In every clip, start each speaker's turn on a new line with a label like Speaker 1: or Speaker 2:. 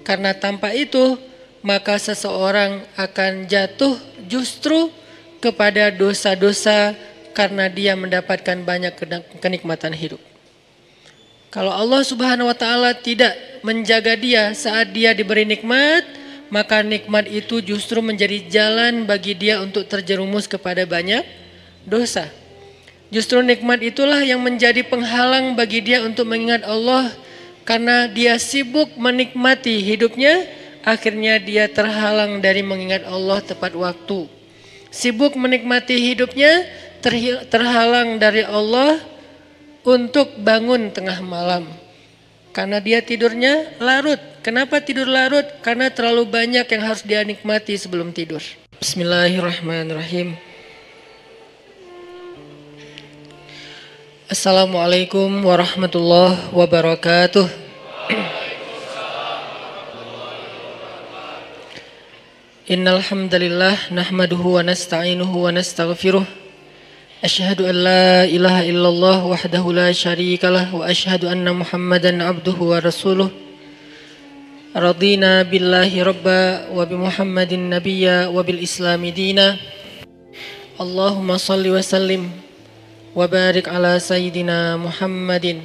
Speaker 1: Karena tanpa itu, maka seseorang akan jatuh justru kepada dosa-dosa karena dia mendapatkan banyak kenikmatan hidup. Kalau Allah Subhanahu wa taala tidak menjaga dia saat dia diberi nikmat, maka nikmat itu justru menjadi jalan bagi dia untuk terjerumus kepada banyak dosa. Justru nikmat itulah yang menjadi penghalang bagi dia untuk mengingat Allah. Karena dia sibuk menikmati hidupnya, akhirnya dia terhalang dari mengingat Allah tepat waktu. Sibuk menikmati hidupnya, terhalang dari Allah untuk bangun tengah malam. Karena dia tidurnya larut. Kenapa tidur larut? Karena terlalu banyak yang harus dia nikmati sebelum tidur. Bismillahirrahmanirrahim. Assalamualaikum warahmatullahi wabarakatuh. Innal hamdalillah nahmaduhu wa nasta'inuhu wa nastaghfiruh. Asyhadu an la ilaha illallah wahdahu la syarikalah wa asyhadu anna Muhammadan abduhu wa rasuluh. Radina billahi rabba wa bi Muhammadin nabiyya wa bil islami dina. Allahumma salli wa sallim wa barik ala sayyidina Muhammadin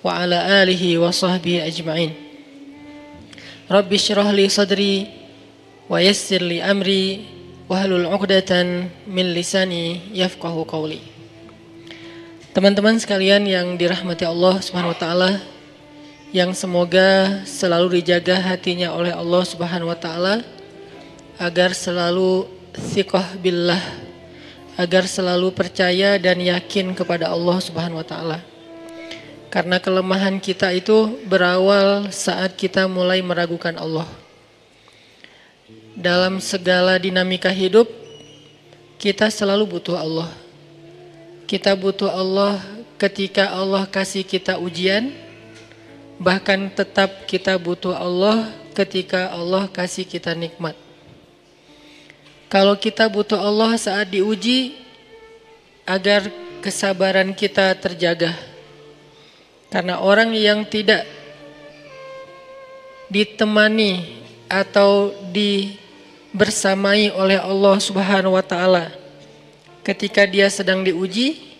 Speaker 1: wa ala alihi wa sahbihi ajma'in. Rabbi syrah li sadri wa yassir li amri wahlul 'uqdatan min lisani yafqahu qawli. Teman-teman sekalian yang dirahmati Allah Subhanahu wa taala, yang semoga selalu dijaga hatinya oleh Allah Subhanahu wa taala agar selalu thiqah billah, agar selalu percaya dan yakin kepada Allah Subhanahu wa taala. Karena kelemahan kita itu berawal saat kita mulai meragukan Allah. Dalam segala dinamika hidup, kita selalu butuh Allah. Kita butuh Allah ketika Allah kasih kita ujian, bahkan tetap kita butuh Allah ketika Allah kasih kita nikmat. Kalau kita butuh Allah saat diuji, agar kesabaran kita terjaga. Karena orang yang tidak ditemani atau dibersamai oleh Allah Subhanahu wa taala ketika dia sedang diuji,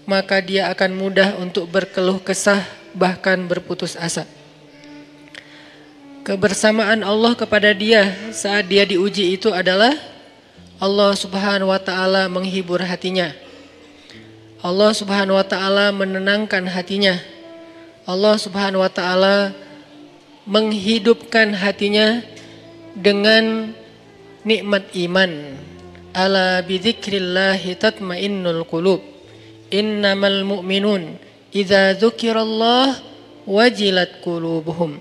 Speaker 1: maka dia akan mudah untuk berkeluh kesah, bahkan berputus asa. Kebersamaan Allah kepada dia saat dia diuji itu adalah Allah Subhanahu wa taala menghibur hatinya. Allah Subhanahu wa taala menenangkan hatinya. Allah Subhanahu wa taala menghidupkan hatinya dengan nikmat iman. Ala bidzikrillahi tatmainnul qulub. Innamal mu'minun idza dzukirallah wajilat qulubuhum.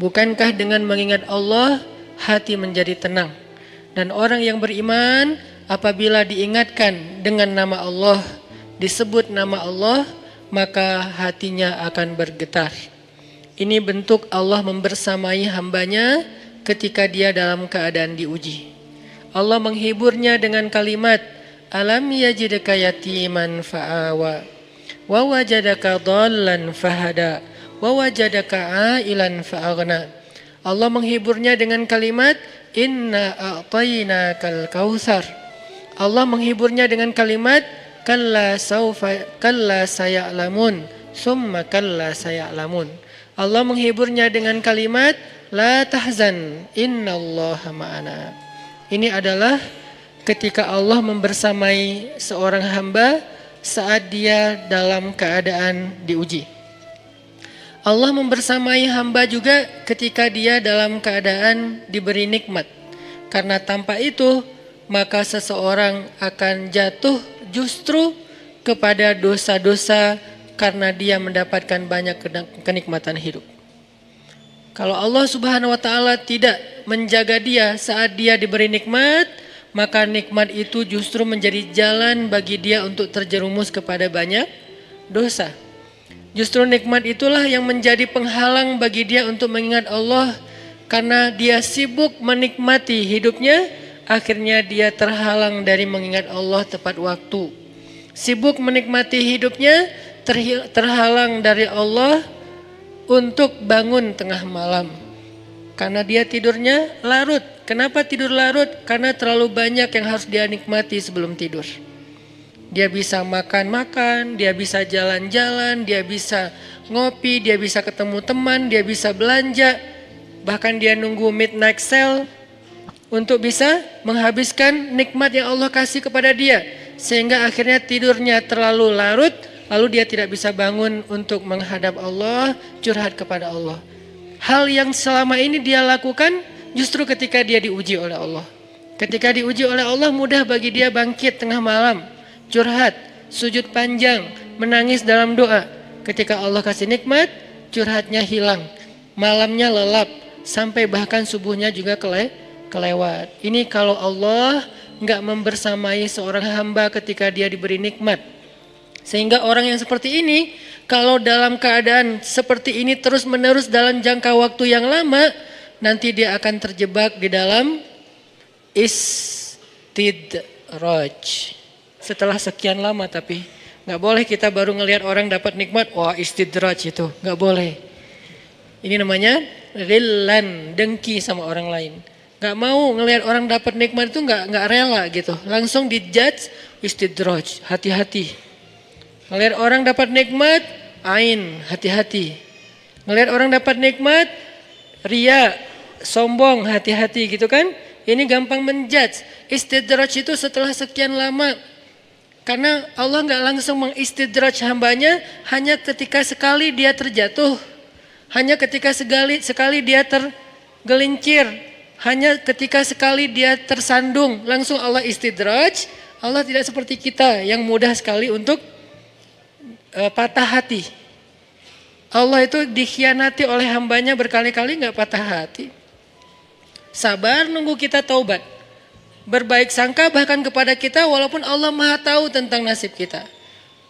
Speaker 1: Bukankah dengan mengingat Allah hati menjadi tenang? Dan orang yang beriman apabila diingatkan dengan nama Allah, disebut nama Allah, maka hatinya akan bergetar. Ini bentuk Allah membersamai hambanya ketika dia dalam keadaan diuji. Allah menghiburnya dengan kalimat, alam yajidka yatiman fa'awa, wa wajadaka dhallan fahada, wa wajadaka ailan fa'aghna. Allah menghiburnya dengan kalimat, inna a'tainakal kautsar. Allah menghiburnya dengan kalimat, kalla saya'lamun, summa kalla saya'lamun. Allah menghiburnya dengan kalimat, la tahzan, innallaha ma'ana. Ini adalah ketika Allah membersamai seorang hamba saat dia dalam keadaan diuji. Allah membersamai hamba juga ketika dia dalam keadaan diberi nikmat. Karena tanpa itu, maka seseorang akan jatuh justru kepada dosa-dosa karena dia mendapatkan banyak kenikmatan hidup. Kalau Allah Subhanahu wa taala tidak menjaga dia saat dia diberi nikmat, maka nikmat itu justru menjadi jalan bagi dia untuk terjerumus kepada banyak dosa. Justru nikmat itulah yang menjadi penghalang bagi dia untuk mengingat Allah. Karena dia sibuk menikmati hidupnya, akhirnya dia terhalang dari mengingat Allah tepat waktu. Sibuk menikmati hidupnya, terhalang dari Allah untuk bangun tengah malam. Karena dia tidurnya larut. Kenapa tidur larut? Karena terlalu banyak yang harus dia nikmati sebelum tidur. Dia bisa makan-makan, dia bisa jalan-jalan, dia bisa ngopi, dia bisa ketemu teman, dia bisa belanja. Bahkan dia nunggu midnight sale untuk bisa menghabiskan nikmat yang Allah kasih kepada dia. Sehingga akhirnya tidurnya terlalu larut, lalu dia tidak bisa bangun untuk menghadap Allah, curhat kepada Allah. Hal yang selama ini dia lakukan justru ketika dia diuji oleh Allah. Ketika diuji oleh Allah mudah bagi dia bangkit tengah malam, curhat, sujud panjang, menangis dalam doa. Ketika Allah kasih nikmat, curhatnya hilang, malamnya lelap, sampai bahkan subuhnya juga kelewat. Ini kalau Allah nggak membersamai seorang hamba ketika dia diberi nikmat. Sehingga orang yang seperti ini, kalau dalam keadaan seperti ini terus menerus dalam jangka waktu yang lama, nanti dia akan terjebak di dalam istidraj. Setelah sekian lama, tapi nggak boleh kita baru ngelihat orang dapat nikmat, wah istidraj itu, nggak boleh. Ini namanya rillan, dengki sama orang lain. Nggak mau ngelihat orang dapat nikmat itu nggak rela gitu, langsung dijudge istidraj, hati-hati. Ngelihat orang dapat nikmat, ain, hati-hati. Ngelihat orang dapat nikmat, ria, sombong, hati-hati gitu kan. Ini gampang menjudge. Istidraj itu setelah sekian lama. Karena Allah nggak langsung mengistidraj hambanya hanya ketika sekali dia terjatuh. Hanya ketika sekali dia tergelincir. Hanya ketika sekali dia tersandung. Langsung Allah istidraj. Allah tidak seperti kita yang mudah sekali untuk patah hati. Allah itu dikhianati oleh hambanya berkali-kali nggak patah hati. Sabar nunggu kita taubat. Berbaik sangka bahkan kepada kita walaupun Allah Maha tahu tentang nasib kita.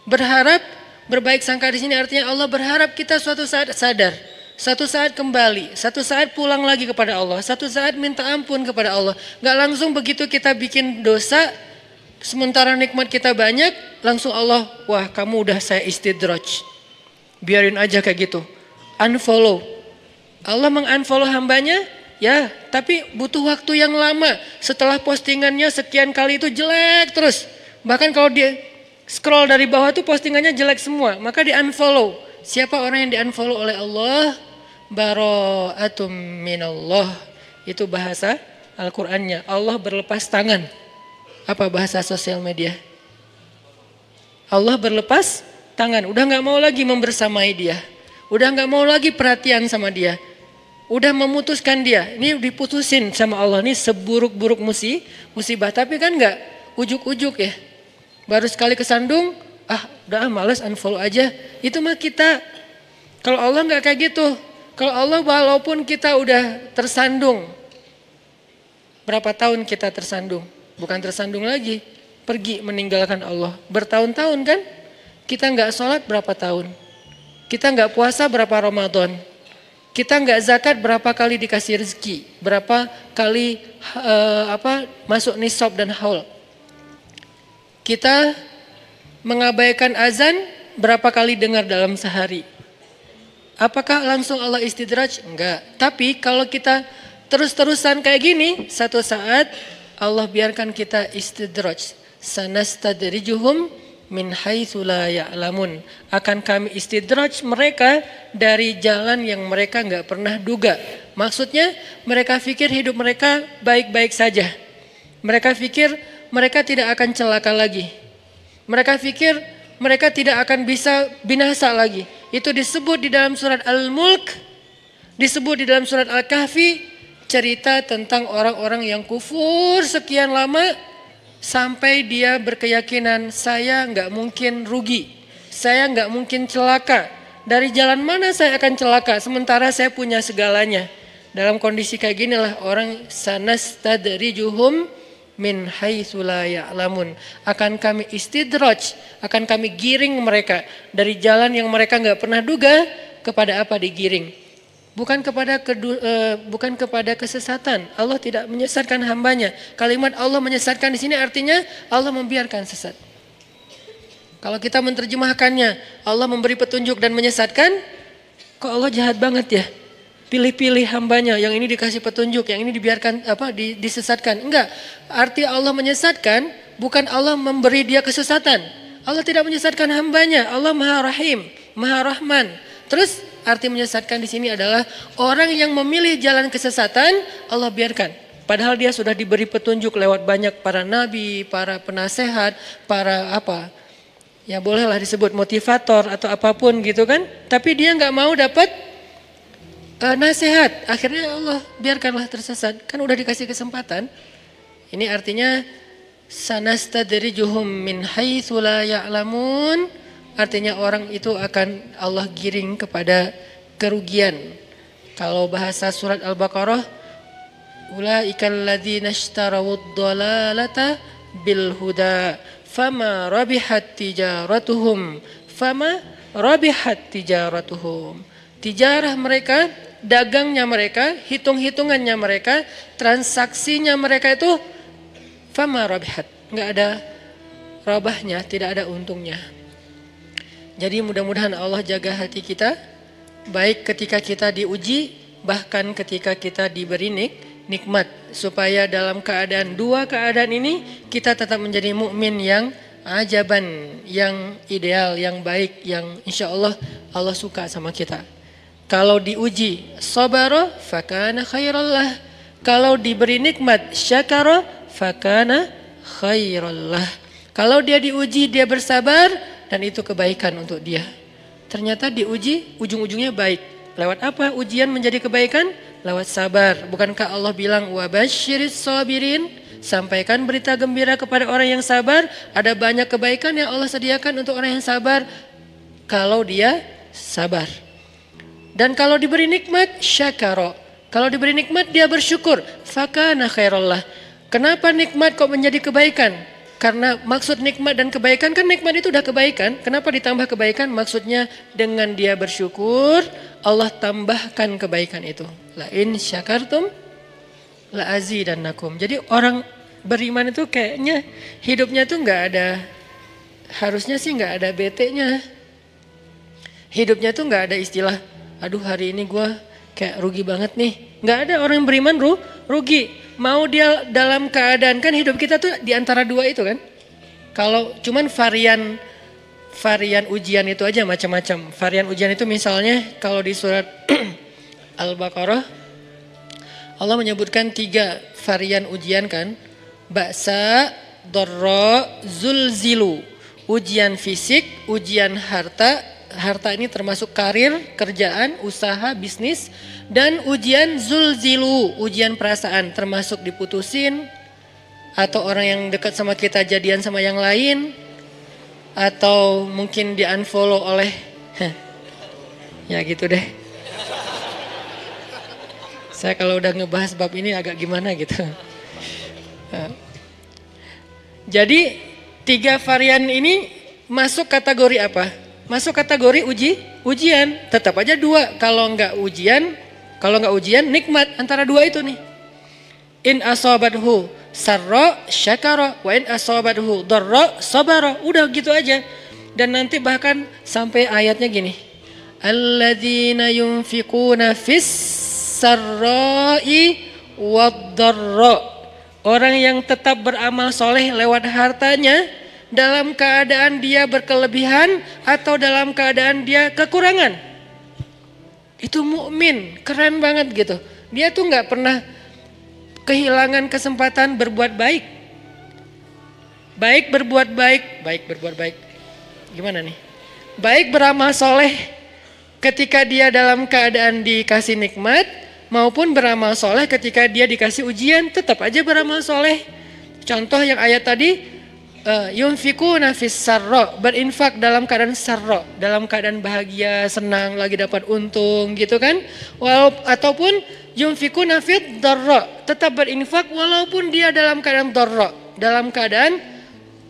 Speaker 1: Berharap, berbaik sangka di sini artinya Allah berharap kita suatu saat sadar, suatu saat kembali, suatu saat pulang lagi kepada Allah, suatu saat minta ampun kepada Allah. Nggak langsung begitu kita bikin dosa, sementara nikmat kita banyak, langsung Allah, wah kamu udah saya istidraj. Biarin aja kayak gitu. Unfollow. Allah mengunfollow hambanya, ya tapi butuh waktu yang lama. Setelah postingannya sekian kali itu jelek terus. Bahkan kalau dia scroll dari bawah tuh postingannya jelek semua. Maka di unfollow. Siapa orang yang di unfollow oleh Allah? Bara'atum minallah. Itu bahasa Al-Qur'annya. Allah berlepas tangan. Apa bahasa sosial media? Allah berlepas tangan, udah gak mau lagi membersamai dia. Udah gak mau lagi perhatian sama dia. Udah memutuskan dia, ini diputusin sama Allah. Ini seburuk-buruk musibah. Tapi kan gak ujuk-ujuk ya. Baru sekali kesandung, udah males unfollow aja. Itu mah kita. Kalau Allah gak kayak gitu. Kalau Allah walaupun kita udah tersandung. Berapa tahun kita tersandung? Bukan tersandung lagi, pergi meninggalkan Allah. Bertahun-tahun kan? Kita nggak sholat berapa tahun? Kita nggak puasa berapa Ramadan? Kita nggak zakat berapa kali dikasih rezeki? Berapa kali masuk nisab dan haul? Kita mengabaikan azan berapa kali dengar dalam sehari? Apakah langsung Allah istidraj? Enggak. Tapi kalau kita terus-terusan kayak gini, satu saat Allah biarkan kita istidraj. Sanastadrijuhum min haitsu la ya'lamun. Akan kami istidraj mereka dari jalan yang mereka enggak pernah duga. Maksudnya mereka pikir hidup mereka baik-baik saja. Mereka pikir mereka tidak akan celaka lagi. Mereka pikir mereka tidak akan bisa binasa lagi. Itu disebut di dalam surat Al-Mulk, disebut di dalam surat Al-Kahfi, cerita tentang orang-orang yang kufur sekian lama sampai dia berkeyakinan saya nggak mungkin rugi, saya nggak mungkin celaka. Dari jalan mana saya akan celaka sementara saya punya segalanya. Dalam kondisi kayak ginilah orang sanastadrijuhum min haitsu la ya'lamun. Akan kami istidraj, akan kami giring mereka dari jalan yang mereka nggak pernah duga kepada apa digiring. Bukan kepada kesesatan. Allah tidak menyesatkan hambanya. Kalimat Allah menyesatkan di sini artinya Allah membiarkan sesat. Kalau kita menerjemahkannya Allah memberi petunjuk dan menyesatkan, kok Allah jahat banget ya? pilih-pilih hambanya, yang ini dikasih petunjuk, yang ini dibiarkan disesatkan. Enggak. Arti Allah menyesatkan bukan Allah memberi dia kesesatan. Allah tidak menyesatkan hambanya. Allah Maha Rahim, Maha Rahman. Terus arti menyesatkan di sini adalah orang yang memilih jalan kesesatan, Allah biarkan. Padahal dia sudah diberi petunjuk lewat banyak para nabi, para penasehat, para ya bolehlah disebut motivator atau apapun gitu kan. Tapi dia nggak mau dapat nasihat. Akhirnya Allah biarkanlah tersesat. Kan udah dikasih kesempatan. Ini artinya sanastadrijuhum min haitsu la ya'lamun. Artinya orang itu akan Allah giring kepada kerugian. Kalau bahasa surat Al-Baqarah, ulaikal ladzina ishtarawud dhalalata bil huda fama rabihat tijaratuhum tijarah mereka, dagangnya mereka, hitung-hitungannya mereka, transaksinya mereka itu fama rabihat, enggak ada rabahnya, tidak ada untungnya. Jadi mudah-mudahan Allah jaga hati kita, baik ketika kita diuji, bahkan ketika kita diberi nikmat, supaya dalam dua keadaan ini kita tetap menjadi mukmin yang ajaban, yang ideal, yang baik, yang insya Allah Allah suka sama kita. Kalau diuji sabara fakana khairallah, kalau diberi nikmat syakara fakana khairallah. Kalau dia diuji dia bersabar, dan itu kebaikan untuk dia. Ternyata diuji ujung-ujungnya baik. Lewat apa ujian menjadi kebaikan? Lewat sabar. Bukankah Allah bilang wabasyiris sabirin? Sampaikan berita gembira kepada orang yang sabar. Ada banyak kebaikan yang Allah sediakan untuk orang yang sabar kalau dia sabar. Dan kalau diberi nikmat syakara. Kalau diberi nikmat dia bersyukur. Fakana khairallah. Kenapa nikmat kok menjadi kebaikan? Karena maksud nikmat dan kebaikan kan nikmat itu udah kebaikan. Kenapa ditambah kebaikan? Maksudnya dengan dia bersyukur Allah tambahkan kebaikan itu. La in syakartum la azidannakum. Jadi orang beriman itu kayaknya hidupnya tuh nggak ada, harusnya sih nggak ada bete-nya. Hidupnya tuh nggak ada istilah, aduh hari ini gue kayak rugi banget nih. Nggak ada orang yang beriman rugi. Mau dia dalam keadaan, kan hidup kita tuh di antara dua itu kan. Kalau cuman varian ujian itu aja macam-macam. Varian ujian itu misalnya kalau di surat Al-Baqarah Allah menyebutkan 3 varian ujian kan. Ba'sa, dharra, zulzilu. Ujian fisik, ujian harta. Harta ini termasuk karir, kerjaan, usaha, bisnis. Dan ujian zulzilu, ujian perasaan, termasuk diputusin. Atau orang yang dekat sama kita jadian sama yang lain. Atau mungkin di unfollow oleh, ya gitu deh. Saya kalau udah ngebahas bab ini agak gimana gitu. Jadi 3 varian ini masuk kategori apa? Masuk kategori ujian. Tetap aja 2. Kalau nggak ujian nikmat, antara 2 itu nih. In asabathu sarra syakara wa in asabathu dharra sabara. Udah gitu aja. Dan nanti bahkan sampai ayatnya gini. Alladzina yunfiquna fis sarra'i wad dharra. Orang yang tetap beramal soleh lewat hartanya dalam keadaan dia berkelebihan atau dalam keadaan dia kekurangan. Itu mukmin, keren banget gitu. Dia tuh nggak pernah kehilangan kesempatan berbuat baik. Baik berbuat baik. Gimana nih? Baik beramal soleh ketika dia dalam keadaan dikasih nikmat, maupun beramal soleh ketika dia dikasih ujian, tetap aja beramal soleh. Contoh yang ayat tadi, yunfikuna fis sarra, berinfak dalam keadaan sarra, dalam keadaan bahagia, senang, lagi dapat untung gitu kan. Ataupun yunfikuna fit darra, tetap berinfak walaupun dia dalam keadaan darra, dalam keadaan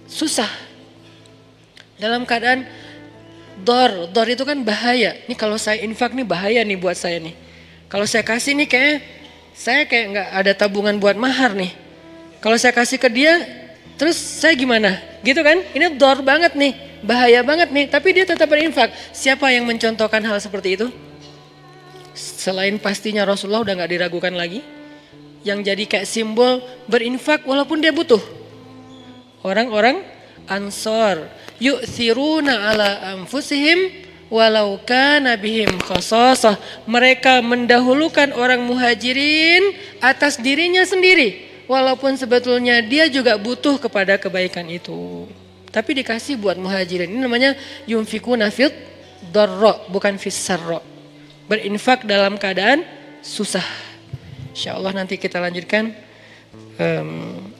Speaker 1: susah. Dalam keadaan dor itu kan bahaya. Ini kalau saya infak nih bahaya nih buat saya nih. Kalau saya kasih nih saya kayak nggak ada tabungan buat mahar nih. Kalau saya kasih ke dia, terus saya gimana? Gitu kan? Ini dor banget nih, bahaya banget nih. Tapi dia tetap berinfak. Siapa yang mencontohkan hal seperti itu? Selain pastinya Rasulullah udah gak diragukan lagi. Yang jadi kayak simbol berinfak walaupun dia butuh. Orang-orang Ansor yu'thiruna ala anfusihim walau kana bihim khasasah. Mereka mendahulukan orang muhajirin atas dirinya sendiri, walaupun sebetulnya dia juga butuh kepada kebaikan itu. Tapi dikasih buat muhajirin. Ini namanya yunfikuna fid darra, bukan fis sarra. Berinfak dalam keadaan susah. Insyaallah nanti kita lanjutkan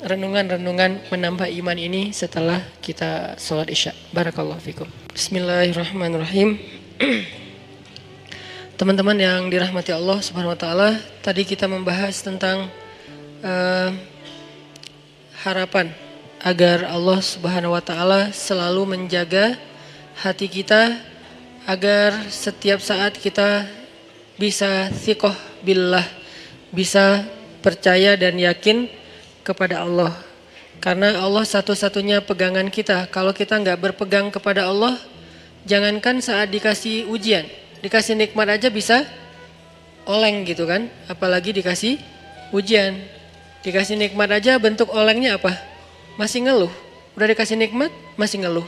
Speaker 1: renungan-renungan menambah iman ini setelah kita sholat isya. Barakallahu fikum. Bismillahirrahmanirrahim. Teman-teman yang dirahmati Allah Subhanahu wa taala, tadi kita membahas tentang harapan agar Allah Subhanahu wa taala selalu menjaga hati kita agar setiap saat kita bisa thiqah billah, bisa percaya dan yakin kepada Allah. Karena Allah satu-satunya pegangan kita. Kalau kita nggak berpegang kepada Allah, jangankan saat dikasih ujian, dikasih nikmat aja bisa oleng gitu kan. Apalagi dikasih ujian. Dikasih nikmat aja bentuk olengnya apa? Masih ngeluh. Udah dikasih nikmat, masih ngeluh.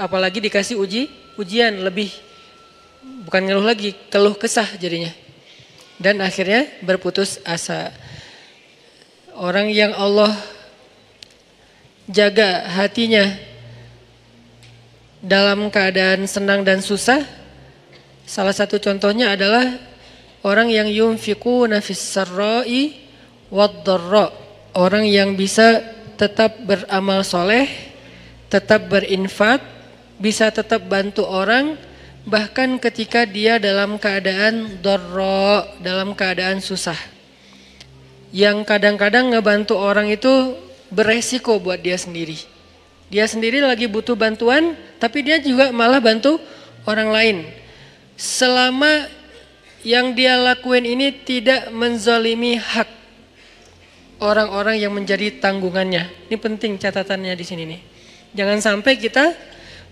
Speaker 1: Apalagi dikasih ujian lebih. Bukan ngeluh lagi, keluh kesah jadinya. Dan akhirnya berputus asa. Orang yang Allah jaga hatinya dalam keadaan senang dan susah, salah satu contohnya adalah orang yang yunfiquna fis sarra'i wad dharra. Orang yang bisa tetap beramal soleh, tetap berinfak, bisa tetap bantu orang, bahkan ketika dia dalam keadaan dharra, dalam keadaan susah. Yang kadang-kadang ngebantu orang itu beresiko buat dia sendiri. Dia sendiri lagi butuh bantuan, tapi dia juga malah bantu orang lain. Selama yang dia lakuin ini tidak menzalimi hak orang-orang yang menjadi tanggungannya. Ini penting catatannya di sini nih. Jangan sampai kita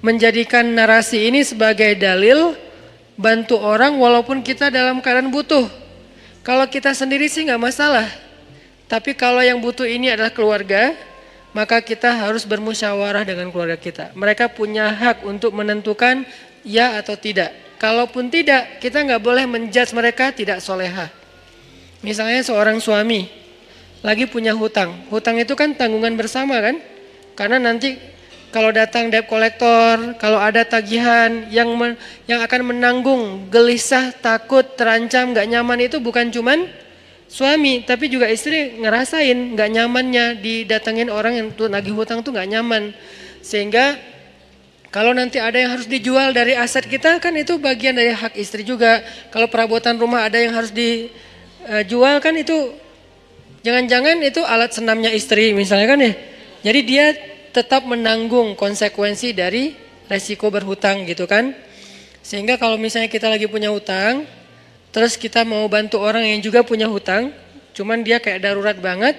Speaker 1: menjadikan narasi ini sebagai dalil bantu orang walaupun kita dalam keadaan butuh. Kalau kita sendiri sih nggak masalah. Tapi kalau yang butuh ini adalah keluarga, maka kita harus bermusyawarah dengan keluarga kita. Mereka punya hak untuk menentukan ya atau tidak. Kalaupun tidak, kita nggak boleh menjudge mereka tidak solehah. Misalnya seorang suami lagi punya hutang. Hutang itu kan tanggungan bersama kan? Karena nanti kalau datang debt collector, kalau ada tagihan yang akan menanggung gelisah, takut, terancam, nggak nyaman itu bukan cuman suami, tapi juga istri ngerasain nggak nyamannya didatengin orang yang tuh nagih hutang tuh nggak nyaman. Sehingga kalau nanti ada yang harus dijual dari aset kita kan itu bagian dari hak istri juga. Kalau perabotan rumah ada yang harus dijual kan itu jangan-jangan itu alat senamnya istri misalnya kan ya. Jadi dia tetap menanggung konsekuensi dari resiko berhutang gitu kan. Sehingga kalau misalnya kita lagi punya hutang, terus kita mau bantu orang yang juga punya hutang, cuman dia kayak darurat banget.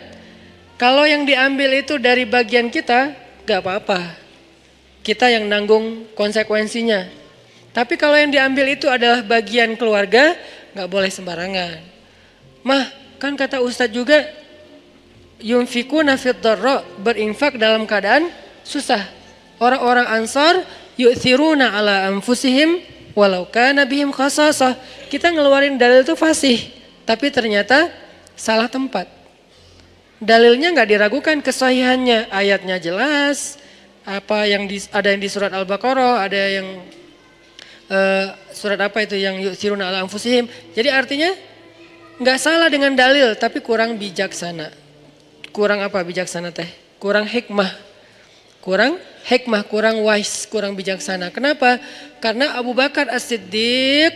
Speaker 1: Kalau yang diambil itu dari bagian kita, gak apa-apa. Kita yang nanggung konsekuensinya. Tapi kalau yang diambil itu adalah bagian keluarga, gak boleh sembarangan. Mah, kan kata Ustadz juga, yunfikuna fid dharra, berinfak dalam keadaan susah. Orang-orang Ansar yu'thiruna ala anfusihim walau kana bihim khasasah. Kita ngeluarin dalil itu fasih, tapi ternyata salah tempat. Dalilnya nggak diragukan kesahihannya, ayatnya jelas. Apa yang ada yang di surat Al-Baqarah, ada yang surat apa itu yang yu'thiruna ala anfusihim. Jadi artinya nggak salah dengan dalil, tapi kurang bijaksana. Kurang apa bijaksana teh? Kurang hikmah. Kurang wise, kurang bijaksana. Kenapa? Karena Abu Bakar As-Siddiq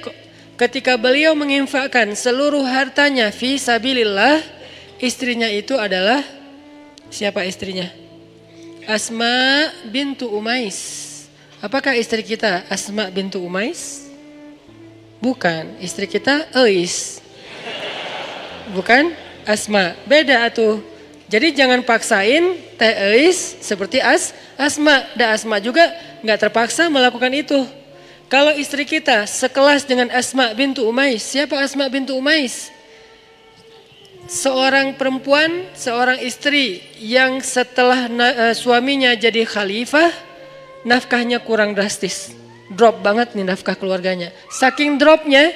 Speaker 1: ketika beliau menginfakkan seluruh hartanya fi sabilillah, istrinya itu adalah siapa istrinya? Asma bintu Umais. Apakah istri kita Asma bintu Umais? Bukan, istri kita Ais. Bukan Asma, beda atuh. Jadi jangan paksain Teh Ais seperti Asma. Da Asma juga nggak terpaksa melakukan itu. Kalau istri kita sekelas dengan Asma bintu Umais, siapa Asma bintu Umais? Seorang perempuan, seorang istri yang setelah suaminya jadi khalifah, nafkahnya kurang drastis. Drop banget nih nafkah keluarganya. Saking dropnya,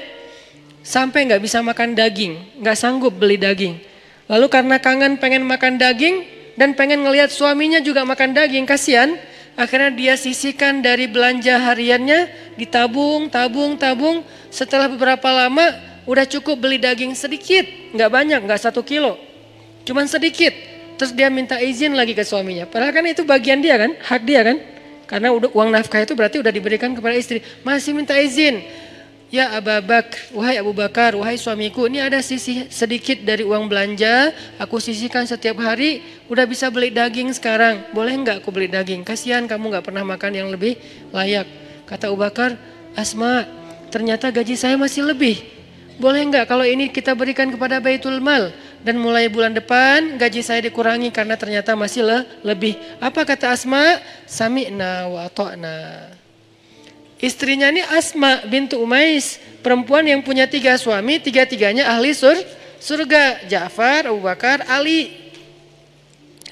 Speaker 1: sampai nggak bisa makan daging, nggak sanggup beli daging. Lalu karena kangen pengen makan daging dan pengen ngelihat suaminya juga makan daging, kasihan. Akhirnya dia sisihkan dari belanja hariannya, ditabung, tabung. Setelah beberapa lama udah cukup beli daging sedikit, nggak banyak, nggak 1 kilo, cuman sedikit. Terus dia minta izin lagi ke suaminya. Padahal kan itu bagian dia kan, hak dia kan. Karena uang nafkah itu berarti udah diberikan kepada istri. Masih minta izin. Ya Abu Bakar, wahai suamiku, ini ada sisi sedikit dari uang belanja, aku sisihkan setiap hari, udah bisa beli daging sekarang, boleh nggak aku beli daging? Kasihan kamu nggak pernah makan yang lebih layak. Kata Abu Bakar, Asma, ternyata gaji saya masih lebih. Boleh nggak kalau ini kita berikan kepada Baitul Mal dan mulai bulan depan gaji saya dikurangi karena ternyata masih lebih. Apa kata Asma? Sami'na wa ata'na. Istrinya ini Asma bintu Umais, perempuan yang punya 3 suami, 3-tiganya ahli surga. Ja'far, Abu Bakar, Ali.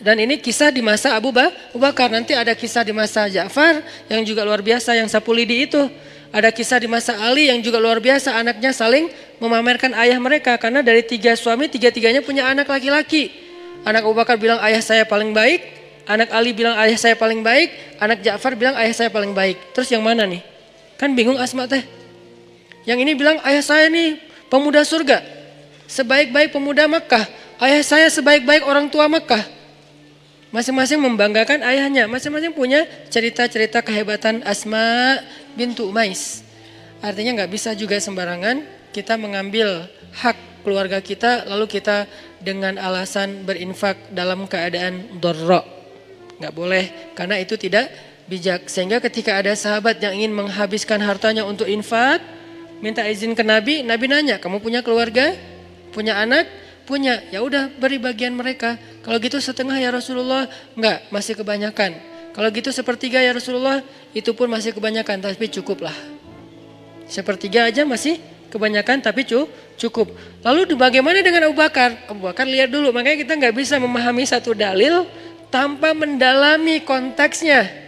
Speaker 1: Dan ini kisah di masa Abu Bakar. Nanti ada kisah di masa Ja'far yang juga luar biasa, yang sapu lidi itu. Ada kisah di masa Ali yang juga luar biasa, anaknya saling memamerkan ayah mereka. Karena dari 3 suami, 3-tiganya punya anak laki-laki. Anak Abu Bakar bilang ayah saya paling baik, anak Ali bilang ayah saya paling baik, anak Ja'far bilang ayah saya paling baik. Terus yang mana nih? Kan bingung Asma teh. Yang ini bilang ayah saya nih pemuda surga, sebaik-baik pemuda Mekah. Ayah saya sebaik-baik orang tua Mekah. Masing-masing membanggakan ayahnya. Masing-masing punya cerita-cerita kehebatan Asma bintu Umais. Artinya nggak bisa juga sembarangan kita mengambil hak keluarga kita lalu kita dengan alasan berinfak dalam keadaan dharra. Nggak boleh, karena itu tidak bijak. Sehingga ketika ada sahabat yang ingin menghabiskan hartanya untuk infak, minta izin ke Nabi, Nabi nanya, kamu punya keluarga? Punya anak? Punya. Ya udah, beri bagian mereka. Kalau gitu setengah ya Rasulullah? Enggak, masih kebanyakan. Kalau gitu sepertiga ya Rasulullah? Itu pun masih kebanyakan, tapi cukuplah. Sepertiga aja masih kebanyakan, tapi cukup. Lalu bagaimana dengan Abu Bakar? Abu Bakar lihat dulu, makanya kita nggak bisa memahami satu dalil tanpa mendalami konteksnya.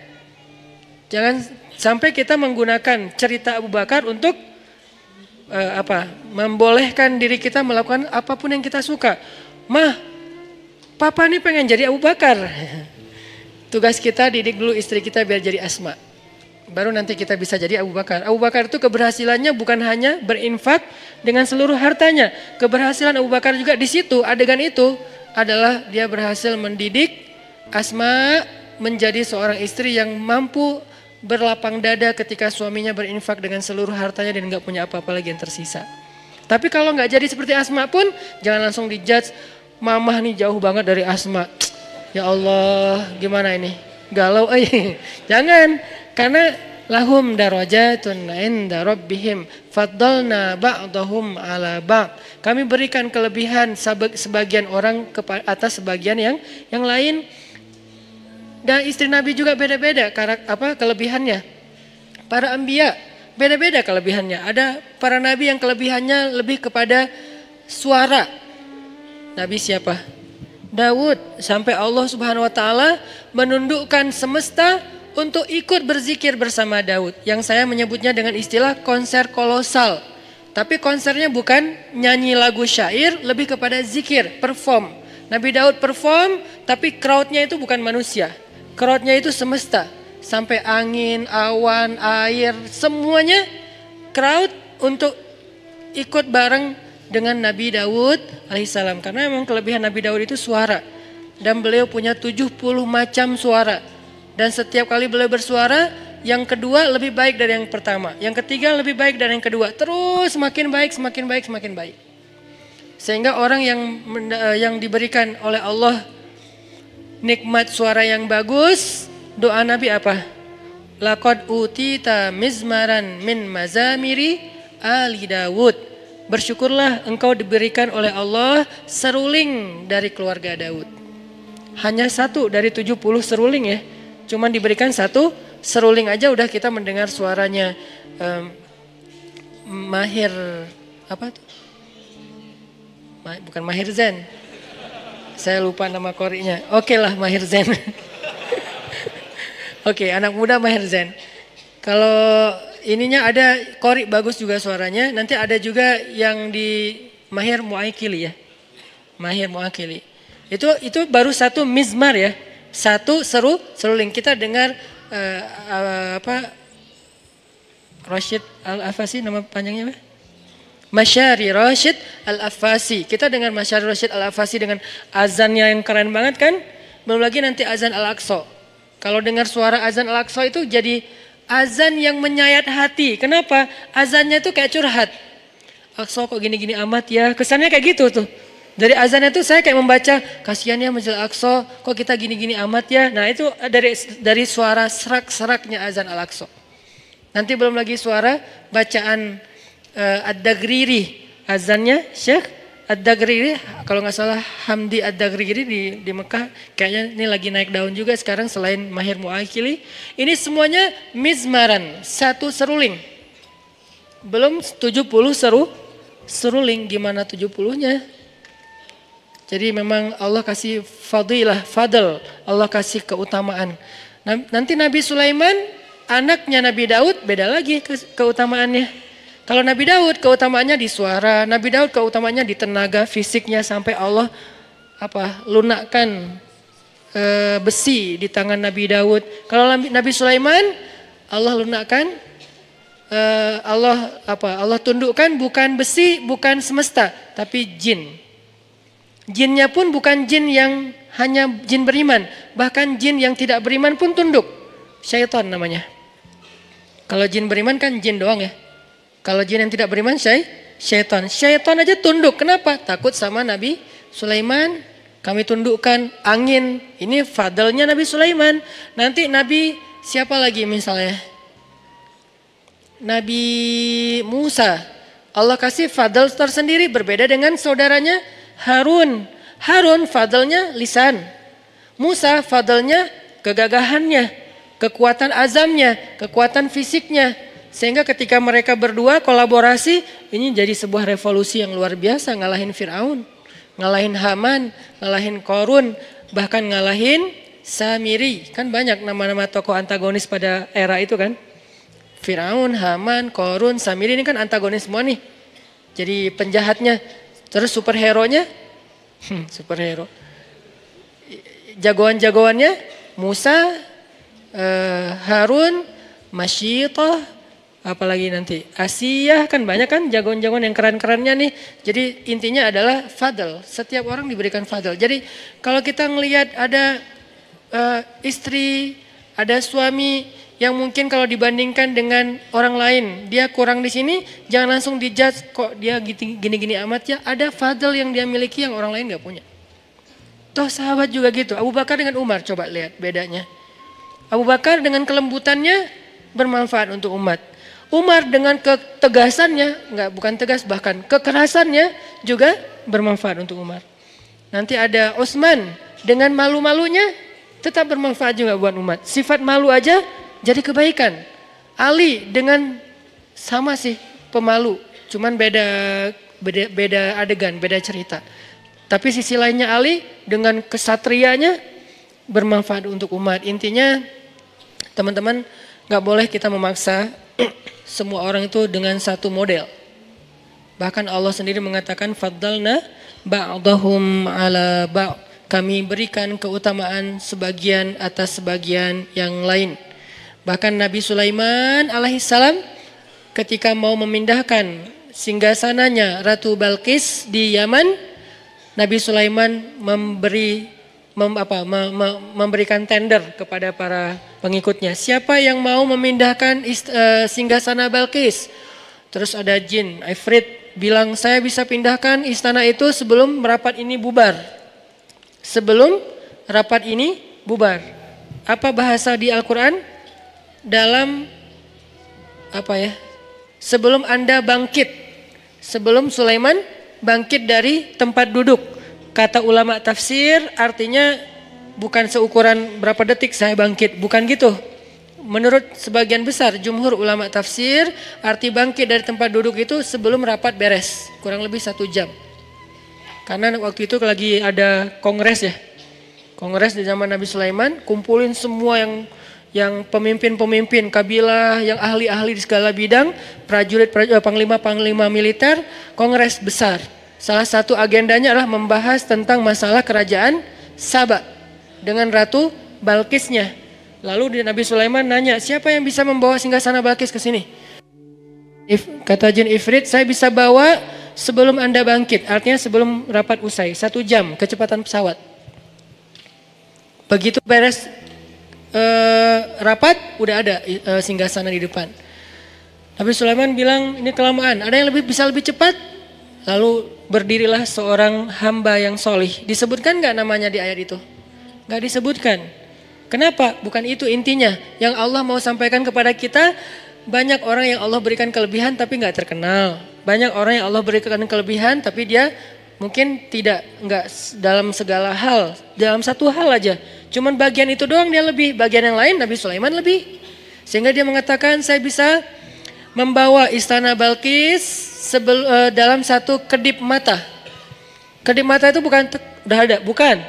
Speaker 1: Jangan sampai kita menggunakan cerita Abu Bakar untuk membolehkan diri kita melakukan apapun yang kita suka. Mah, papa nih pengen jadi Abu Bakar. Tugas kita didik dulu istri kita biar jadi Asma. Baru nanti kita bisa jadi Abu Bakar. Abu Bakar itu keberhasilannya bukan hanya berinfak dengan seluruh hartanya. Keberhasilan Abu Bakar juga di situ, adegan itu adalah dia berhasil mendidik Asma menjadi seorang istri yang mampu berlapang dada ketika suaminya berinfak dengan seluruh hartanya dan nggak punya apa-apa lagi yang tersisa. Tapi kalau nggak jadi seperti Asma pun jangan langsung dijudge, mamah nih jauh banget dari Asma. Ya Allah, gimana ini? Galau jangan, karena lahum darajatun inda rabbihim faddalna ba'dahum ala ba'd. Kami berikan kelebihan sebagian orang atas sebagian yang lain. Dan istri Nabi juga beda-beda kelebihannya. Para anbiya beda-beda kelebihannya. Ada para nabi yang kelebihannya lebih kepada suara. Nabi siapa? Daud. Sampai Allah Subhanahu wa taala menundukkan semesta untuk ikut berzikir bersama Daud. Yang saya menyebutnya dengan istilah konser kolosal. Tapi konsernya bukan nyanyi lagu syair, lebih kepada zikir, perform. Nabi Daud perform, tapi crowdnya itu bukan manusia. Crowdnya itu semesta, sampai angin, awan, air, semuanya crowd untuk ikut bareng dengan Nabi Daud alaihissalam. Karena memang kelebihan Nabi Daud itu suara. Dan beliau punya 70 macam suara. Dan setiap kali beliau bersuara, yang kedua lebih baik dari yang pertama. Yang ketiga lebih baik dari yang kedua. Terus semakin baik, semakin baik, semakin baik. Sehingga orang yang diberikan oleh Allah nikmat suara yang bagus, doa Nabi apa? Laqad utita mizmaran min mazamiri ali Daud. Bersyukurlah engkau diberikan oleh Allah seruling dari keluarga Daud. Hanya 1 dari 70 seruling ya. Cuman diberikan 1 seruling aja udah kita mendengar suaranya Mahir apa tuh? Bukan Mahir Zain. Saya lupa nama korinya. Oke lah Mahir Zain. Oke, anak muda Mahir Zain. Kalau ininya ada kori bagus juga suaranya. Nanti ada juga yang di Mahir Muakili ya. Mahir Muakili. Itu baru satu mizmar ya. Satu seruling. Kita dengar Rashid Al-Afasi nama panjangnya apa? Masyari Rashid Al-Afasi. Kita dengar Masyari Rashid Al-Afasi dengan azannya yang keren banget kan? Belum lagi nanti azan Al-Aqsa. Kalau dengar suara azan Al-Aqsa itu jadi azan yang menyayat hati. Kenapa? Azannya itu kayak curhat. Aqsa kok gini-gini amat ya. Kesannya kayak gitu tuh. Dari azannya tuh saya kayak membaca, kasihan ya Masjid Al-Aqsa, kok kita gini-gini amat ya. Nah itu dari suara serak-seraknya azan Al-Aqsa. Nanti belum lagi suara bacaan Ad-Dagriri, azannya Syekh Ad-Dagriri, kalau nggak salah Hamdi Ad-Dagriri di Mekah, kayaknya ini lagi naik daun juga sekarang selain Mahir Muakili. Ini semuanya mizmaran, satu seruling. Belum 70 seruling, gimana 70-nya? Jadi memang Allah kasih fadl, Allah kasih keutamaan. Nanti Nabi Sulaiman, anaknya Nabi Daud beda lagi keutamaannya. Kalau Nabi Daud keutamaannya di suara, Nabi Daud keutamaannya di tenaga fisiknya sampai Allah lunakkan besi di tangan Nabi Daud. Kalau Nabi Sulaiman, Allah lunakkan Allah tundukkan bukan besi, bukan semesta, tapi jin. Jinnya pun bukan jin yang hanya jin beriman, bahkan jin yang tidak beriman pun tunduk. Syaitan namanya. Kalau jin beriman kan jin doang ya. Kalau jin yang tidak beriman syaitan. Syaitan aja tunduk. Kenapa? Takut sama Nabi Sulaiman. Kami tundukkan angin. Ini fadlnya Nabi Sulaiman. Nanti Nabi siapa lagi misalnya? Nabi Musa. Allah kasih fadl tersendiri berbeda dengan saudaranya Harun. Harun fadlnya lisan. Musa fadlnya kegagahannya, kekuatan azamnya, kekuatan fisiknya. Sehingga ketika mereka berdua kolaborasi, ini jadi sebuah revolusi yang luar biasa. Ngalahin Fir'aun, ngalahin Haman, ngalahin Korun, bahkan ngalahin Samiri. Kan banyak nama-nama tokoh antagonis pada era itu kan. Fir'aun, Haman, Korun, Samiri ini kan antagonis semua nih. Jadi penjahatnya. Terus superhero-nya, superhero. Jagoan-jagoannya Musa, Harun, Masyitah, apalagi nanti Asiyah, kan banyak kan jagoan-jagoan yang keren-kerennya nih. Jadi intinya adalah fadl. Setiap orang diberikan fadl. Jadi kalau kita ngelihat ada istri, ada suami yang mungkin kalau dibandingkan dengan orang lain dia kurang di sini, jangan langsung dijudge kok dia gini-gini amat ya. Ada fadl yang dia miliki yang orang lain gak punya. Toh sahabat juga gitu. Abu Bakar dengan Umar, coba lihat bedanya. Abu Bakar dengan kelembutannya bermanfaat untuk umat. Umar dengan ketegasannya, bukan tegas, bahkan kekerasannya juga bermanfaat untuk Umar. Nanti ada Utsman dengan malu-malunya tetap bermanfaat juga buat umat. Sifat malu aja jadi kebaikan. Ali dengan sama sih pemalu, cuman beda adegan, beda cerita. Tapi sisi lainnya Ali dengan kesatrianya bermanfaat untuk umat. Intinya teman-teman, gak boleh kita memaksa semua orang itu dengan satu model. Bahkan Allah sendiri mengatakan faddalna ba'dahum ala ba'd. Kami berikan keutamaan sebagian atas sebagian yang lain. Bahkan Nabi Sulaiman alaihissalam ketika mau memindahkan singgasananya Ratu Balqis di Yaman, Nabi Sulaiman memberikan tender kepada para pengikutnya. Siapa yang mau memindahkan singgasana Balqis? Terus ada jin, Ifrit bilang saya bisa pindahkan istana itu sebelum rapat ini bubar. Sebelum rapat ini bubar. Apa bahasa di Al-Quran? Dalam sebelum Anda bangkit. Sebelum Sulaiman bangkit dari tempat duduk. Kata ulama tafsir artinya bukan seukuran berapa detik saya bangkit. Bukan gitu. menurut sebagian besar jumhur ulama tafsir, arti bangkit dari tempat duduk itu sebelum rapat beres, kurang lebih 1 jam. Karena waktu itu lagi ada kongres ya. Kongres di zaman Nabi Sulaiman, kumpulin semua yang pemimpin-pemimpin kabilah, yang ahli-ahli di segala bidang, prajurit, panglima-panglima militer, kongres besar. Salah satu agendanya adalah membahas tentang masalah kerajaan Saba dengan Ratu Balkisnya. Lalu Nabi Sulaiman nanya, siapa yang bisa membawa singgasana Balkis ke sini? Kata jin Ifrit, saya bisa bawa sebelum Anda bangkit, artinya sebelum rapat usai, 1 jam kecepatan pesawat. Begitu beres rapat, udah ada singgasana di depan. Nabi Sulaiman bilang, ini kelamaan, ada yang bisa lebih cepat? Lalu berdirilah seorang hamba yang solih. Disebutkan gak namanya di ayat itu? Gak disebutkan. Kenapa? Bukan itu intinya. Yang Allah mau sampaikan kepada kita, banyak orang yang Allah berikan kelebihan tapi gak terkenal. Banyak orang yang Allah berikan kelebihan tapi dia mungkin nggak dalam segala hal, dalam satu hal aja. Cuman bagian itu doang dia lebih, bagian yang lain Nabi Sulaiman lebih. Sehingga dia mengatakan saya bisa membawa istana Balkis dalam 1 kedip mata. Kedip mata itu bukan udah ada, bukan.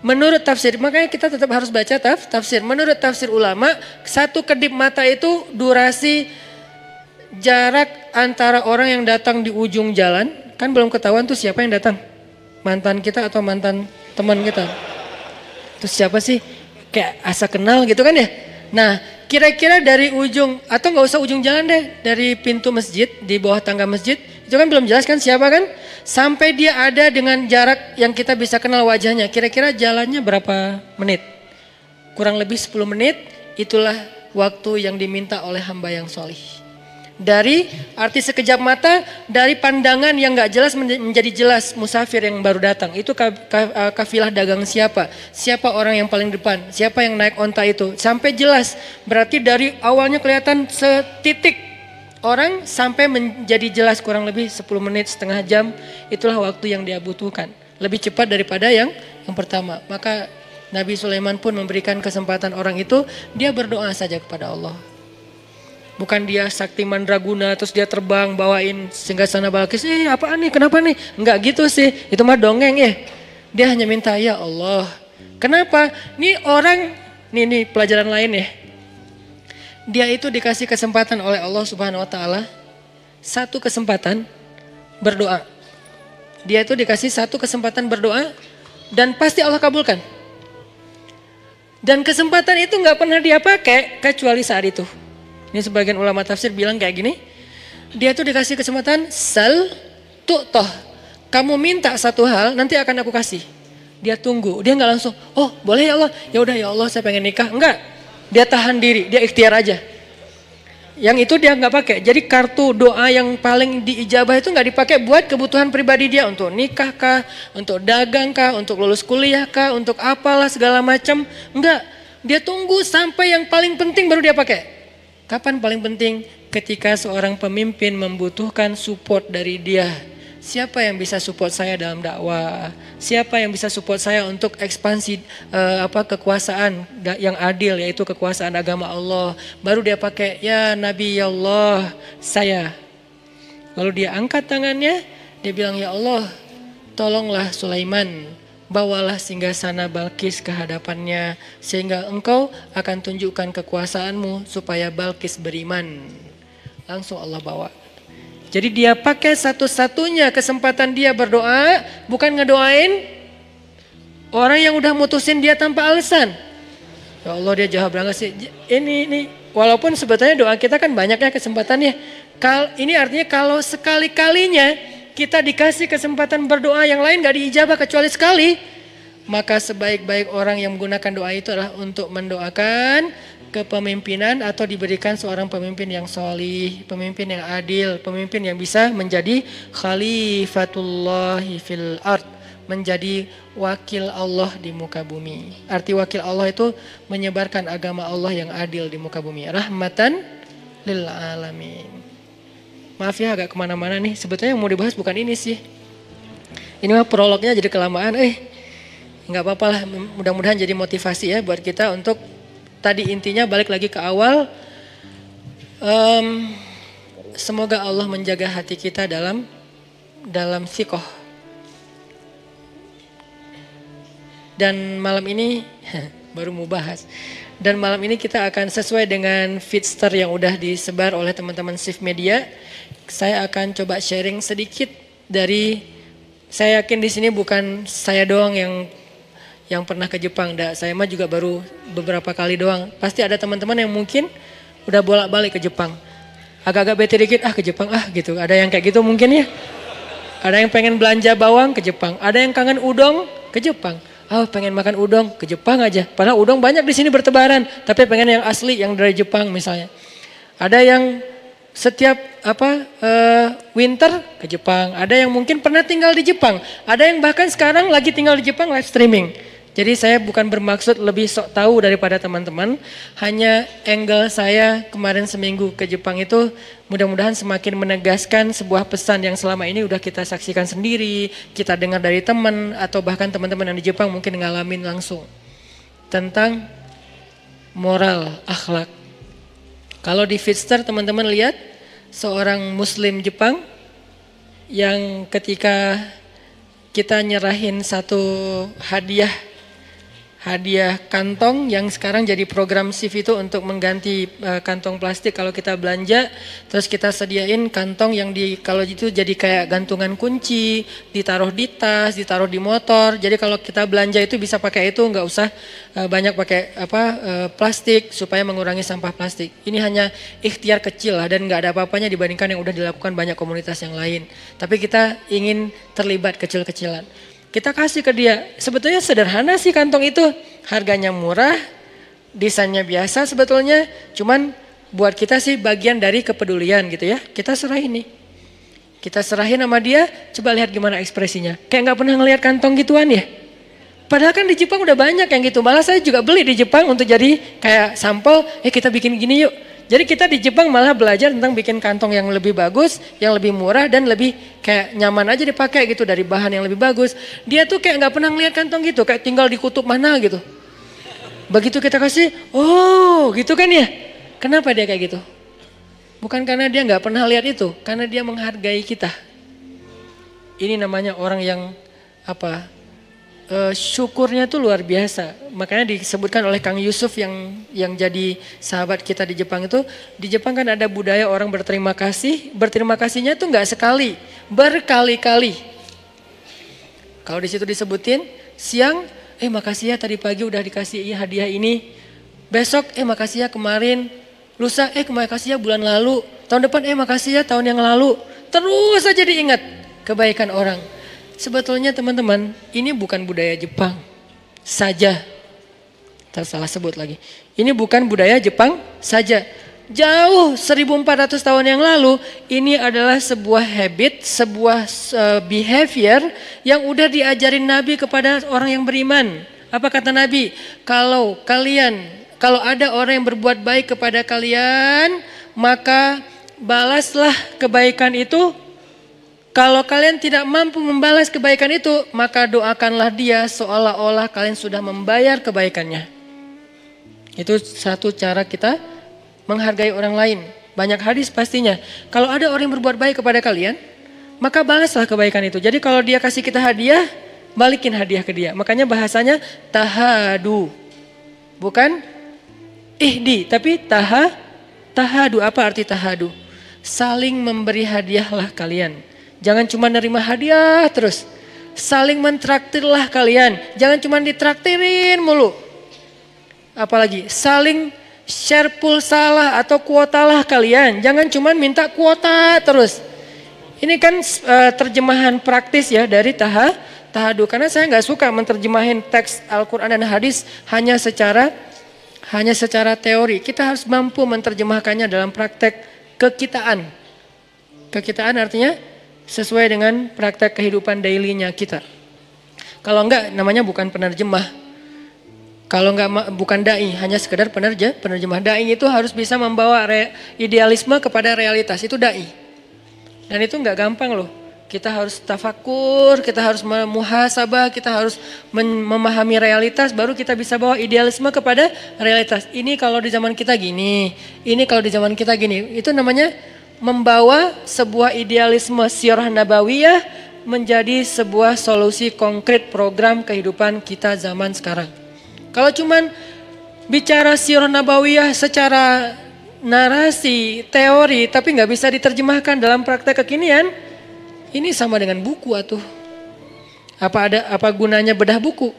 Speaker 1: Menurut tafsir, makanya kita tetap harus baca tafsir. Menurut tafsir ulama, 1 kedip mata itu durasi jarak antara orang yang datang di ujung jalan. Kan belum ketahuan tuh siapa yang datang. Mantan kita atau mantan teman kita. Terus siapa sih? Kayak asa kenal gitu kan ya. Nah kira-kira dari ujung, atau gak usah ujung jalan deh. Dari pintu masjid, di bawah tangga masjid. Itu kan belum jelas kan siapa kan. Sampai dia ada dengan jarak yang kita bisa kenal wajahnya. Kira-kira jalannya berapa menit? Kurang lebih 10 menit. Itulah waktu yang diminta oleh hamba yang solih. Dari arti sekejap mata, dari pandangan yang gak jelas menjadi jelas musafir yang baru datang. Itu kafilah dagang siapa? Siapa orang yang paling depan? Siapa yang naik onta itu? Sampai jelas. Berarti dari awalnya kelihatan setitik orang sampai menjadi jelas kurang lebih 10 menit, setengah jam. Itulah waktu yang dia butuhkan. Lebih cepat daripada yang pertama. Maka Nabi Sulaiman pun memberikan kesempatan orang itu, dia berdoa saja kepada Allah. Bukan dia sakti mandraguna terus dia terbang bawain singgasana Balkis. Apaan nih? Kenapa nih? Enggak gitu sih. Itu mah dongeng ya. Dia hanya minta ya Allah. Kenapa? Nih orang, nih pelajaran lain ya. Dia itu dikasih kesempatan oleh Allah Subhanahu wa taala. 1 kesempatan berdoa. Dia itu dikasih 1 kesempatan berdoa dan pasti Allah kabulkan. Dan kesempatan itu enggak pernah dia pakai kecuali saat itu. Ini sebagian ulama tafsir bilang kayak gini. Dia tuh dikasih kesempatan sal tu'toh. Kamu minta satu hal nanti akan aku kasih. Dia tunggu. Dia nggak langsung, oh boleh ya Allah. Ya udah ya Allah saya pengen nikah. Enggak. Dia tahan diri. Dia ikhtiar aja. Yang itu dia nggak pakai. Jadi kartu doa yang paling diijabah itu nggak dipakai buat kebutuhan pribadi dia. Untuk nikah kah, untuk dagang kah, untuk lulus kuliah kah, untuk apalah segala macam. Enggak. Dia tunggu sampai yang paling penting baru dia pakai. Kapan paling penting? Ketika seorang pemimpin membutuhkan support dari dia. Siapa yang bisa support saya dalam dakwah? Siapa yang bisa support saya untuk ekspansi kekuasaan yang adil, yaitu kekuasaan agama Allah? Baru dia pakai ya Nabi ya Allah saya. Lalu dia angkat tangannya, dia bilang ya Allah, tolonglah Sulaiman. Bawalah singgasana Balkis ke hadapannya sehingga engkau akan tunjukkan kekuasaanmu supaya Balkis beriman. Langsung Allah bawa. Jadi dia pakai satu-satunya kesempatan dia berdoa, bukan ngedoain orang yang udah mutusin dia tanpa alasan. Ya Allah dia jahat banget sih. Ini walaupun sebetulnya doa kita kan banyaknya kesempatannya. Ini artinya kalau sekali-kalinya kita dikasih kesempatan berdoa yang lain gak diijabah kecuali sekali. Maka sebaik-baik orang yang menggunakan doa itu adalah untuk mendoakan kepemimpinan atau diberikan seorang pemimpin yang solih, pemimpin yang adil, pemimpin yang bisa menjadi khalifatullahi fil ard, menjadi wakil Allah di muka bumi. Arti wakil Allah itu menyebarkan agama Allah yang adil di muka bumi. Rahmatan lil alamin. Maaf ya agak kemana-mana nih. Sebetulnya yang mau dibahas bukan ini sih. Ini mah prolognya jadi kelamaan. Nggak apa-apa lah. Mudah-mudahan jadi motivasi ya buat kita untuk tadi intinya balik lagi ke awal. Semoga Allah menjaga hati kita dalam thiqah. Dan malam ini baru mau bahas. Dan malam ini kita akan sesuai dengan feedster yang udah disebar oleh teman-teman Shift Media. Saya akan coba sharing sedikit dari, saya yakin di sini bukan saya doang yang pernah ke Jepang. Saya mah juga baru beberapa kali doang. Pasti ada teman-teman yang mungkin udah bolak-balik ke Jepang. Agak-agak bete dikit, ke Jepang gitu. Ada yang kayak gitu mungkin ya. Ada yang pengen belanja bawang ke Jepang. Ada yang kangen udang ke Jepang. Pengen makan udang ke Jepang aja. Padahal udang banyak di sini bertebaran. Tapi pengen yang asli, yang dari Jepang misalnya. Ada yang setiap winter ke Jepang. Ada yang mungkin pernah tinggal di Jepang. Ada yang bahkan sekarang lagi tinggal di Jepang live streaming. Jadi saya bukan bermaksud lebih sok tahu daripada teman-teman. Hanya angle saya kemarin seminggu ke Jepang itu mudah-mudahan semakin menegaskan sebuah pesan yang selama ini udah kita saksikan sendiri, kita dengar dari teman, atau bahkan teman-teman yang di Jepang mungkin ngalamin langsung. Tentang moral, akhlak. Kalau di Feedster teman-teman lihat seorang muslim Jepang yang ketika kita nyerahin satu hadiah kantong yang sekarang jadi program Shift itu untuk mengganti kantong plastik kalau kita belanja, terus kita sediain kantong yang kalau itu jadi kayak gantungan kunci, ditaruh di tas, ditaruh di motor. Jadi kalau kita belanja itu bisa pakai itu, nggak usah banyak pakai plastik supaya mengurangi sampah plastik. Ini hanya ikhtiar kecil lah dan nggak ada apa-apanya dibandingkan yang udah dilakukan banyak komunitas yang lain. Tapi kita ingin terlibat kecil-kecilan. Kita kasih ke dia, sebetulnya sederhana sih kantong itu, harganya murah, desainnya biasa sebetulnya, cuman buat kita sih bagian dari kepedulian gitu ya. Kita serahin nih, kita serahin sama dia, coba lihat gimana ekspresinya. Kayak gak pernah ngelihat kantong gituan ya. Padahal kan di Jepang udah banyak yang gitu, malah saya juga beli di Jepang untuk jadi kayak sampel, kita bikin gini yuk. Jadi kita di Jepang malah belajar tentang bikin kantong yang lebih bagus, yang lebih murah dan lebih kayak nyaman aja dipakai gitu dari bahan yang lebih bagus. Dia tuh kayak nggak pernah ngeliat kantong gitu, kayak tinggal di kutub mana gitu. Begitu kita kasih, gitu kan ya. Kenapa dia kayak gitu? Bukan karena dia nggak pernah lihat itu, karena dia menghargai kita. Ini namanya orang yang syukurnya tuh luar biasa. Makanya disebutkan oleh Kang Yusuf yang jadi sahabat kita di Jepang itu, di Jepang kan ada budaya orang berterima kasih. Berterima kasihnya tuh nggak sekali, berkali-kali. Kalau di situ disebutin siang, makasih ya tadi pagi udah dikasih hadiah ini. Besok, makasih ya kemarin. Lusa, makasih ya bulan lalu. Tahun depan, makasih ya tahun yang lalu. Terus aja diingat kebaikan orang. Sebetulnya teman-teman, ini bukan budaya Jepang saja. Salah sebut lagi. Ini bukan budaya Jepang saja. Jauh 1400 tahun yang lalu, ini adalah sebuah habit, sebuah behavior yang udah diajarin Nabi kepada orang yang beriman. Apa kata Nabi? Kalau ada orang yang berbuat baik kepada kalian, maka balaslah kebaikan itu. Kalau kalian tidak mampu membalas kebaikan itu, maka doakanlah dia seolah-olah kalian sudah membayar kebaikannya. Itu satu cara kita menghargai orang lain. Banyak hadis pastinya. Kalau ada orang yang berbuat baik kepada kalian, maka balaslah kebaikan itu. Jadi kalau dia kasih kita hadiah, balikin hadiah ke dia. Makanya bahasanya tahadu. Bukan ihdi, tapi tahadu. Apa arti tahadu? Saling memberi hadiahlah kalian. Jangan cuma nerima hadiah terus. Saling mentraktirlah kalian. Jangan cuma ditraktirin mulu. Apalagi saling share pulsa atau kuotalah kalian. Jangan cuma minta kuota terus. Ini kan terjemahan praktis ya dari tahadu. Karena saya nggak suka menerjemahin teks Al-Quran dan hadis hanya secara teori. Kita harus mampu menerjemahkannya dalam praktek kekitaan. Kekitaan artinya sesuai dengan praktek kehidupan daily-nya kita. Kalau enggak namanya bukan penerjemah. Kalau enggak bukan dai, hanya sekedar penerjemah. Dai itu harus bisa membawa idealisme kepada realitas, itu dai. Dan itu enggak gampang loh. Kita harus tafakur, kita harus muhasabah, kita harus memahami realitas, baru kita bisa bawa idealisme kepada realitas. Ini kalau di zaman kita gini, ini kalau di zaman kita gini. Itu namanya membawa sebuah idealisme sirah nabawiyah menjadi sebuah solusi konkret program kehidupan kita zaman sekarang. Kalau cuman bicara sirah nabawiyah secara narasi, teori, tapi nggak bisa diterjemahkan dalam praktek kekinian, ini sama dengan buku atuh. Apa gunanya bedah buku?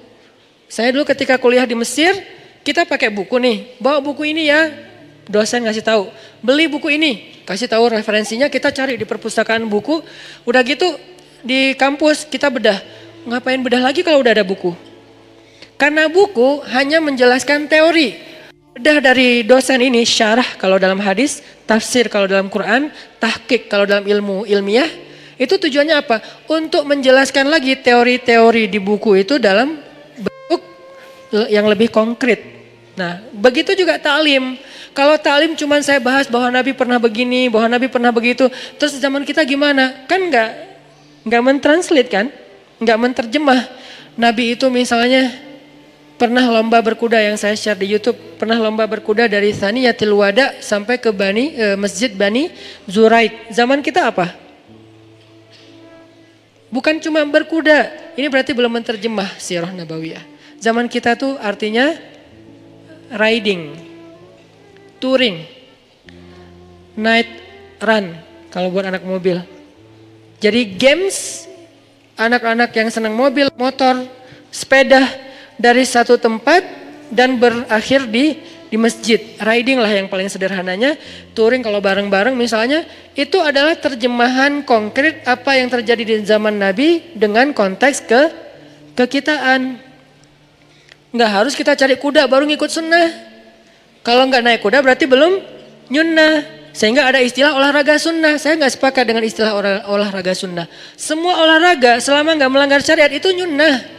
Speaker 1: Saya dulu ketika kuliah di Mesir, kita pakai buku nih, bawa buku ini ya, dosen ngasih tahu, beli buku ini, kasih tahu referensinya, kita cari di perpustakaan buku, udah gitu di kampus kita bedah. Ngapain bedah lagi kalau udah ada buku? Karena buku hanya menjelaskan teori. Bedah dari dosen ini syarah kalau dalam hadis, tafsir kalau dalam Quran, tahqiq kalau dalam ilmu ilmiah. Itu tujuannya apa? Untuk menjelaskan lagi teori-teori di buku itu dalam bentuk yang lebih konkret. Nah, begitu juga ta'lim. Kalau ta'lim cuman saya bahas bahwa Nabi pernah begini, bahwa Nabi pernah begitu, terus zaman kita gimana? Kan enggak mentranslate kan? Enggak menterjemah. Nabi itu misalnya pernah lomba berkuda yang saya share di YouTube, pernah lomba berkuda dari Thaniyatil Wada sampai ke Masjid Bani Zuraik. Zaman kita apa? Bukan cuma berkuda, ini berarti belum menterjemah sirah nabawiyah. Zaman kita tuh artinya riding, touring, night run kalau buat anak mobil. Jadi games, anak-anak yang senang mobil, motor, sepeda, dari satu tempat dan berakhir di masjid. Riding lah yang paling sederhananya. Touring kalau bareng-bareng misalnya. Itu adalah terjemahan konkret apa yang terjadi di zaman Nabi dengan konteks kekitaan. Nggak harus kita cari kuda baru ngikut sunnah. Kalau nggak naik kuda berarti belum nyunnah. Sehingga ada istilah olahraga sunnah. Saya nggak sepakat dengan istilah olahraga sunnah. Semua olahraga selama nggak melanggar syariat itu nyunnah.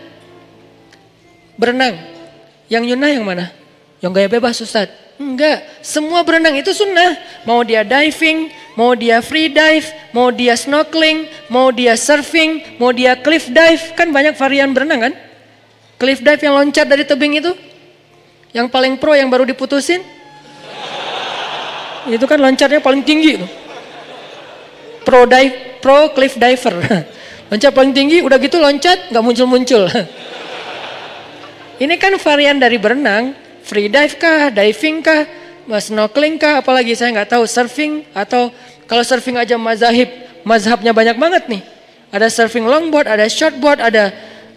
Speaker 1: Berenang, yang nyunnah yang mana? Yang gaya bebas Ustaz? Enggak, semua berenang itu sunnah. Mau dia diving, mau dia free dive, mau dia snorkeling, mau dia surfing, mau dia cliff dive. Kan banyak varian berenang kan? Cliff dive yang loncat dari tebing itu. Yang paling pro yang baru diputusin. Itu kan loncatnya paling tinggi. Pro cliff diver. Loncat paling tinggi, udah gitu loncat gak muncul-muncul. Ini kan varian dari berenang, free dive kah, diving kah, snorkeling kah, apalagi saya nggak tahu, surfing atau kalau surfing aja mazhabnya banyak banget nih. Ada surfing longboard, ada shortboard,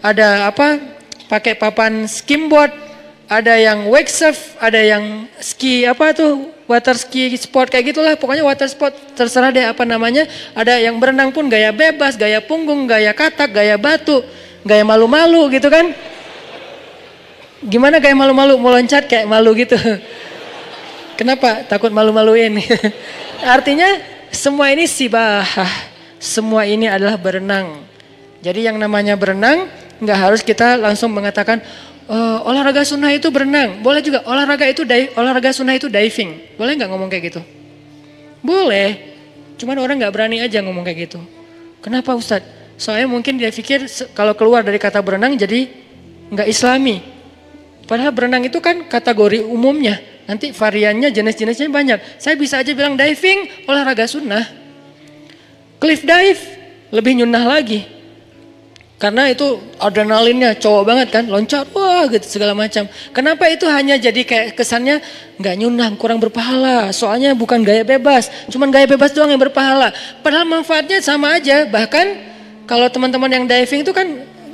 Speaker 1: ada apa? Pakai papan skimboard, ada yang wake surf, ada yang ski apa tuh, water ski sport kayak gitulah. Pokoknya water sport terserah deh apa namanya. Ada yang berenang pun gaya bebas, gaya punggung, gaya katak, gaya batu, gaya malu-malu gitu kan. Gimana kayak malu-malu, mau loncat kayak malu gitu. Kenapa? Takut malu-maluin. Artinya semua ini sibahah. Semua ini adalah berenang. Jadi yang namanya berenang nggak harus kita langsung mengatakan olahraga sunnah itu berenang. Boleh juga olahraga sunnah itu diving. Boleh nggak ngomong kayak gitu? Boleh. Cuman orang nggak berani aja ngomong kayak gitu. Kenapa Ustadz? Soalnya mungkin dia pikir kalau keluar dari kata berenang jadi nggak islami. Padahal berenang itu kan kategori umumnya. Nanti variannya, jenis-jenisnya banyak. Saya bisa aja bilang diving, olahraga sunnah. Cliff dive, lebih nyunnah lagi. Karena itu adrenalinnya cowok banget kan. Loncat, wah gitu segala macam. Kenapa itu hanya jadi kayak kesannya nggak nyunnah, kurang berpahala. Soalnya bukan gaya bebas. Cuman gaya bebas doang yang berpahala. Padahal manfaatnya sama aja. Bahkan kalau teman-teman yang diving itu kan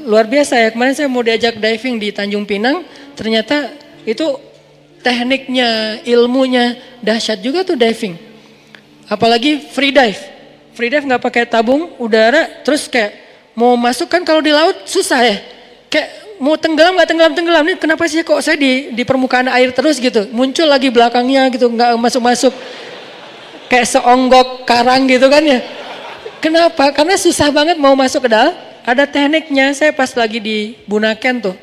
Speaker 1: luar biasa ya. Kemarin saya mau diajak diving di Tanjung Pinang. Ternyata itu tekniknya, ilmunya dahsyat juga tuh diving. Apalagi free dive. Free dive nggak pakai tabung udara, terus kayak mau masuk kan kalau di laut susah ya. Kayak mau tenggelam nggak tenggelam. Nih kenapa sih kok saya di permukaan air terus gitu. Muncul lagi belakangnya gitu, nggak masuk-masuk. Kayak seonggok karang gitu kan ya. Kenapa? Karena susah banget mau masuk ke dalam. Ada tekniknya. Saya pas lagi di Bunaken tuh.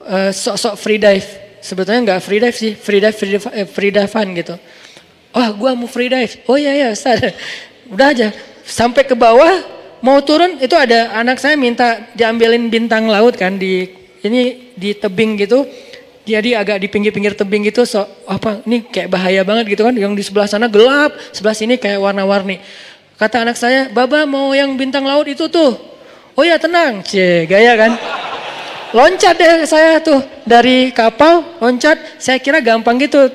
Speaker 1: Sok-sok free dive. Sebetulnya nggak free dive sih, free dive-an gitu. Wah, gua mau free dive. Oh iya Ustaz. Udah aja sampai ke bawah mau turun itu ada anak saya minta diambilin bintang laut kan di tebing gitu. Jadi agak di pinggir-pinggir tebing gitu, ini kayak bahaya banget gitu kan. Yang di sebelah sana gelap, sebelah sini kayak warna-warni. Kata anak saya, Baba mau yang bintang laut itu tuh. Oh ya tenang, gaya kan. Loncat deh saya tuh dari kapal, loncat. Saya kira gampang gitu,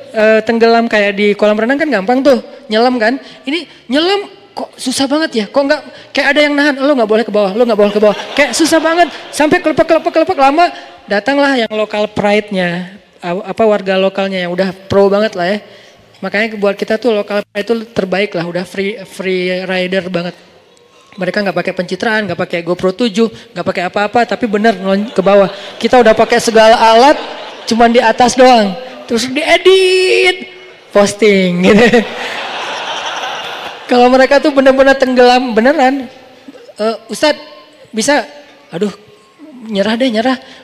Speaker 1: tenggelam kayak di kolam renang kan gampang tuh, nyelam kan. Ini nyelam kok susah banget ya, kok nggak kayak ada yang nahan, lo nggak boleh ke bawah, lo nggak boleh ke bawah. Kayak susah banget, sampai kelepek lama. Datanglah yang lokal pride-nya, warga lokalnya yang udah pro banget lah ya. Makanya buat kita tuh lokal pride itu terbaik lah, udah free rider banget. Mereka nggak pakai pencitraan, nggak pakai GoPro 7, nggak pakai apa-apa, tapi bener ke bawah. Kita udah pakai segala alat, cuman di atas doang. Terus diedit, posting gitu. Kalau mereka tuh bener-bener tenggelam beneran. Ustadz bisa, aduh nyerah.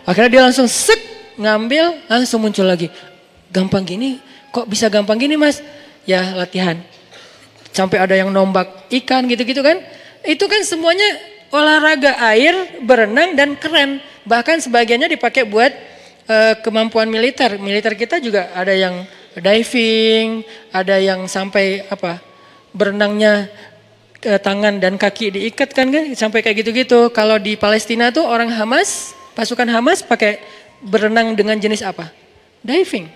Speaker 1: Akhirnya dia langsung ngambil, langsung muncul lagi. Gampang gini, kok bisa gampang gini mas? Ya latihan. Sampai ada yang nombak ikan gitu-gitu kan. Itu kan semuanya olahraga air, berenang dan keren. Bahkan sebagiannya dipakai buat kemampuan militer. Militer kita juga ada yang diving, ada yang sampai berenangnya tangan dan kaki diikat kan sampai kayak gitu-gitu. Kalau di Palestina tuh orang Hamas, pasukan Hamas pakai berenang dengan jenis apa? Diving.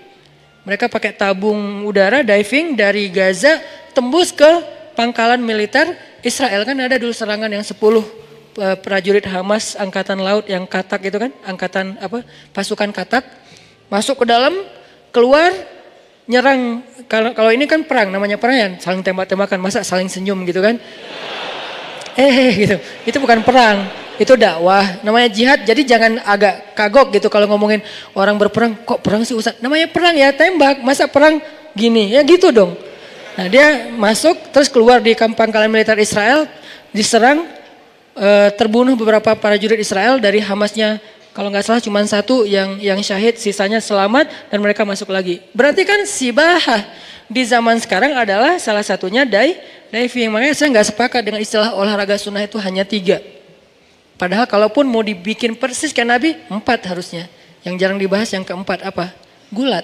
Speaker 1: Mereka pakai tabung udara diving dari Gaza tembus ke pangkalan militer Israel. Kan ada dulu serangan yang 10 prajurit Hamas angkatan laut yang katak itu kan, pasukan katak masuk ke dalam, keluar nyerang. Kalau ini kan perang, namanya perang ya, saling tembak-tembakan, masa saling senyum gitu kan. Gitu. Itu bukan perang, itu dakwah, namanya jihad. Jadi jangan agak kagok gitu kalau ngomongin orang berperang, kok perang sih Ustaz? Namanya perang ya, tembak, masa perang gini, ya gitu dong. Nah dia masuk, terus keluar di pangkalan militer Israel, diserang, terbunuh beberapa prajurit Israel dari Hamasnya. Kalau nggak salah cuma satu yang syahid, sisanya selamat dan mereka masuk lagi. Berarti kan sibahah di zaman sekarang adalah salah satunya diving. Makanya saya nggak sepakat dengan istilah olahraga sunnah itu hanya 3. Padahal kalaupun mau dibikin persis kayak Nabi, 4 harusnya. Yang jarang dibahas yang keempat apa? Gulat.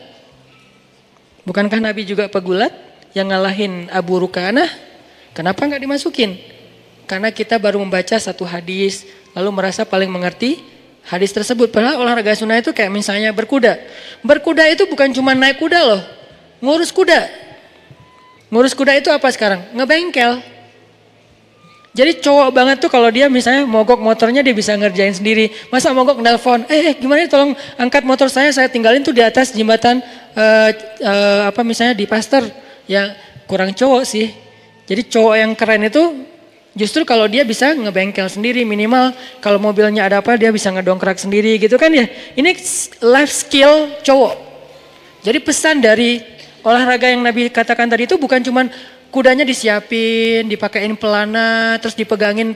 Speaker 1: Bukankah Nabi juga pegulat yang ngalahin Abu Rukanah? Kenapa nggak dimasukin? Karena kita baru membaca satu hadis, lalu merasa paling mengerti hadis tersebut. Padahal olahraga sunnah itu kayak misalnya berkuda. Berkuda itu bukan cuma naik kuda loh. Ngurus kuda. Ngurus kuda itu apa sekarang? Ngebengkel. Jadi cowok banget tuh kalau dia misalnya mogok motornya dia bisa ngerjain sendiri. Masa mogok nelpon, gimana tolong angkat motor saya tinggalin tuh di atas jembatan misalnya di Pasteur. Ya kurang cowok sih. Jadi cowok yang keren itu justru kalau dia bisa ngebengkel sendiri, minimal kalau mobilnya ada apa dia bisa ngedongkrak sendiri gitu kan ya. Ini life skill cowok. Jadi pesan dari olahraga yang Nabi katakan tadi itu bukan cuman kudanya disiapin, dipakein pelana, terus dipegangin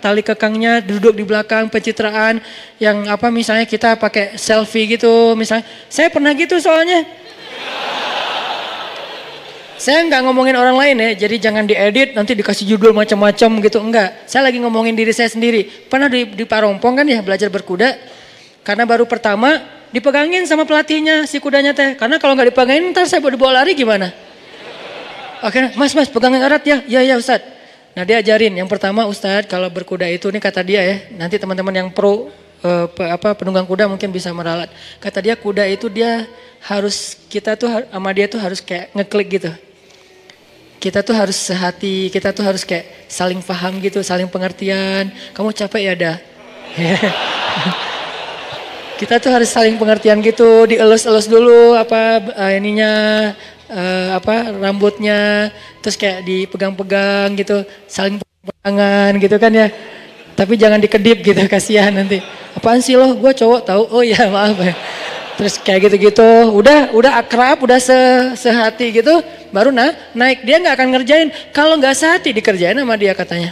Speaker 1: tali kekangnya, duduk di belakang, pencitraan yang misalnya kita pakai selfie gitu misalnya. Saya pernah gitu soalnya. Saya nggak ngomongin orang lain ya, jadi jangan diedit nanti dikasih judul macam-macam gitu, enggak. Saya lagi ngomongin diri saya sendiri. Pernah di Parompong kan ya belajar berkuda, karena baru pertama dipegangin sama pelatihnya si kudanya teh. Karena kalau nggak dipegangin ntar saya dibawa lari gimana? Akhirnya mas pegangin erat ya, ya Ustadz. Nah dia ajarin, yang pertama Ustadz kalau berkuda itu, ini kata dia ya, nanti teman-teman yang pro penunggang kuda mungkin bisa meralat. Kata dia kuda itu kita tuh sama dia tuh harus kayak ngeklik gitu. Kita tuh harus sehati, kita tuh harus kayak saling paham gitu, saling pengertian. Kamu capek ya dah. Kita tuh harus saling pengertian gitu, dielus-elus dulu rambutnya, terus kayak dipegang-pegang gitu, saling pegangan gitu kan ya. Tapi jangan dikedip gitu, kasihan nanti. Apaan sih lo? Gue cowok tahu. Oh ya maaf ya. Terus kayak gitu-gitu, udah akrab, udah sehati gitu, baru naik. Dia nggak akan ngerjain. Kalau nggak sehati dikerjain sama dia katanya.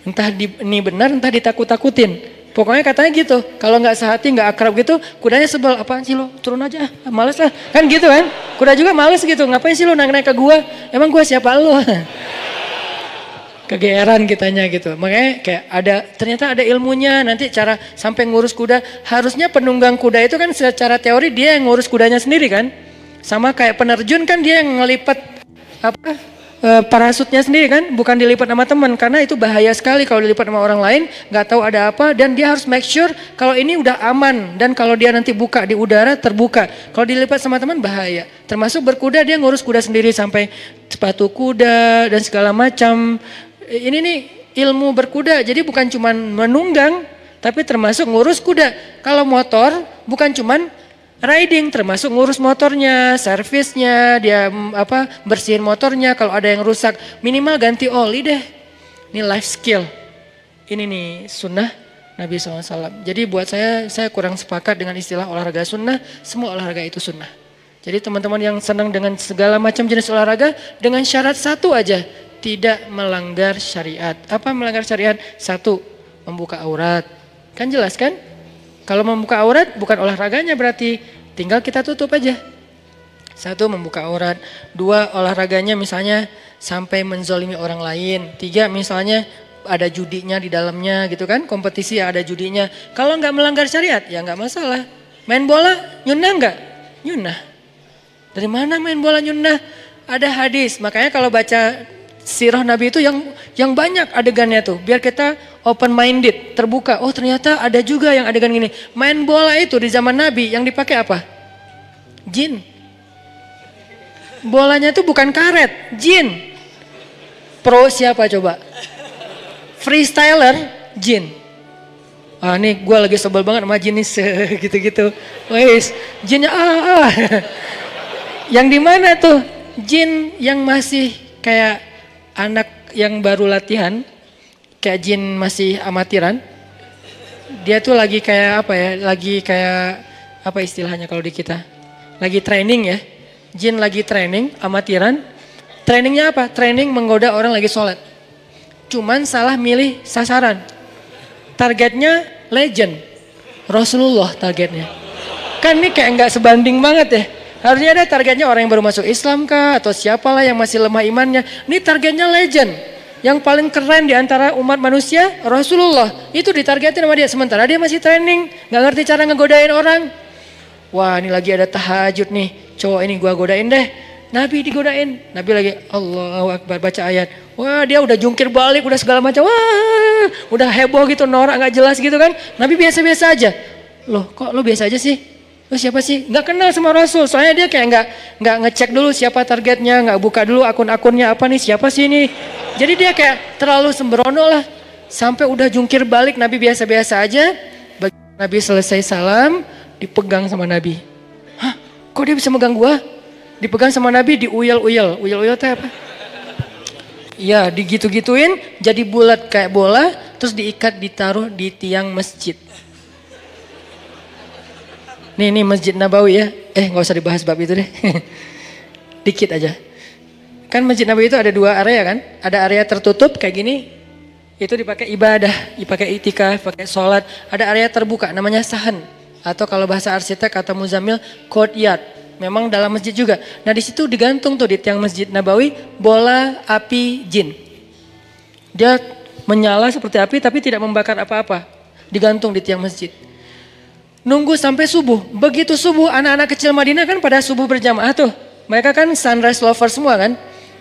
Speaker 1: Entah ini benar, entah ditakut-takutin. Pokoknya katanya gitu. Kalau nggak sehati, nggak akrab gitu, kudanya sebel. Apaan sih lo? Turun aja, males lah. Kan gitu kan? Kuda juga males gitu. Ngapain sih lo naik-naik ke gua? Emang gua siapa lo? Kegeeran kitanya gitu. Makanya kayak ternyata ada ilmunya, nanti cara sampai ngurus kuda. Harusnya penunggang kuda itu kan secara teori dia yang ngurus kudanya sendiri kan. Sama kayak penerjun kan dia yang ngelipat parasutnya sendiri kan, bukan dilipat sama teman, karena itu bahaya sekali kalau dilipat sama orang lain, nggak tahu ada apa, dan dia harus make sure kalau ini udah aman, dan kalau dia nanti buka di udara terbuka, kalau dilipat sama teman bahaya. Termasuk berkuda, dia ngurus kuda sendiri sampai sepatu kuda dan segala macam. Ini nih ilmu berkuda, jadi bukan cuman menunggang, tapi termasuk ngurus kuda. Kalau motor bukan cuman riding, termasuk ngurus motornya, servisnya, dia bersihin motornya, kalau ada yang rusak minimal ganti oli deh. Ini life skill. Ini nih sunnah Nabi SAW. Jadi buat saya kurang sepakat dengan istilah olahraga sunnah. Semua olahraga itu sunnah. Jadi teman-teman yang senang dengan segala macam jenis olahraga, dengan syarat satu aja, tidak melanggar syariat. Apa melanggar syariat? Satu, membuka aurat. Kan jelas kan? Kalau membuka aurat bukan olahraganya berarti, tinggal kita tutup aja. Satu, membuka aurat. Dua, olahraganya misalnya sampai menzolimi orang lain. Tiga, misalnya ada judinya di dalamnya gitu kan, kompetisi ada judinya. Kalau nggak melanggar syariat ya nggak masalah. Main bola nyunnah nggak? Nyunnah. Dari mana main bola nyunnah? Ada hadis. Makanya kalau baca sirah Nabi itu yang banyak adegannya tuh, biar kita open minded, terbuka. Oh ternyata ada juga yang adegan gini. Main bola itu di zaman Nabi yang dipakai apa? Jin. Bolanya itu bukan karet, jin. Pro siapa coba? Freestyler, jin. Ah nih gue lagi sebel banget sama jinis gitu-gitu. Wes, jinnya Yang di mana tuh? Jin yang masih kayak anak yang baru latihan, kayak jin masih amatiran. Dia tuh lagi kayak apa ya? Lagi kayak apa istilahnya kalau di kita? Lagi training ya. Jin lagi training, amatiran. Trainingnya apa? Training menggoda orang lagi sholat. Cuman salah milih sasaran. Targetnya legend. Rasulullah targetnya. Kan ini kayak nggak sebanding banget ya. Harusnya ada targetnya orang yang baru masuk Islam kah? Atau siapalah yang masih lemah imannya. Ini targetnya legend. Yang paling keren di antara umat manusia, Rasulullah. Itu ditargetin sama dia. Sementara dia masih training. Gak ngerti cara ngegodain orang. Wah ini lagi ada tahajud nih. Cowok ini gua godain deh. Nabi digodain. Nabi lagi Allahu Akbar baca ayat. Wah dia udah jungkir balik. Udah segala macam. Wah udah heboh gitu. Norak gak jelas gitu kan. Nabi biasa-biasa aja. Loh kok lo biasa aja sih? Lo siapa sih? Gak kenal sama Rasul. Soalnya dia kayak gak ngecek dulu siapa targetnya. Gak buka dulu akun-akunnya apa nih. Siapa sih ini? Jadi dia kayak terlalu sembrono lah. Sampai udah jungkir balik Nabi biasa-biasa aja. Nabi selesai salam. Dipegang sama Nabi. Hah? Kok dia bisa megang gua? Dipegang sama Nabi diuyel-uyel. Uyel-uyel itu apa? Ya digitu-gituin. Jadi bulat kayak bola. Terus diikat ditaruh di tiang masjid. Nih Masjid Nabawi ya. Gak usah dibahas bab itu deh. Dikit aja. Kan Masjid Nabawi itu ada dua area kan. Ada area tertutup kayak gini. Itu dipakai ibadah. Dipakai itikaf, pakai sholat. Ada area terbuka namanya sahan. Atau kalau bahasa arsitek kata Muzammil courtyard. Memang dalam masjid juga. Nah di situ digantung tuh di tiang Masjid Nabawi. Bola api jin. Dia menyala seperti api tapi tidak membakar apa-apa. Digantung di tiang masjid. Nunggu sampai subuh. Begitu subuh anak-anak kecil Madinah kan pada subuh berjamaah tuh. Mereka kan sunrise lover semua kan.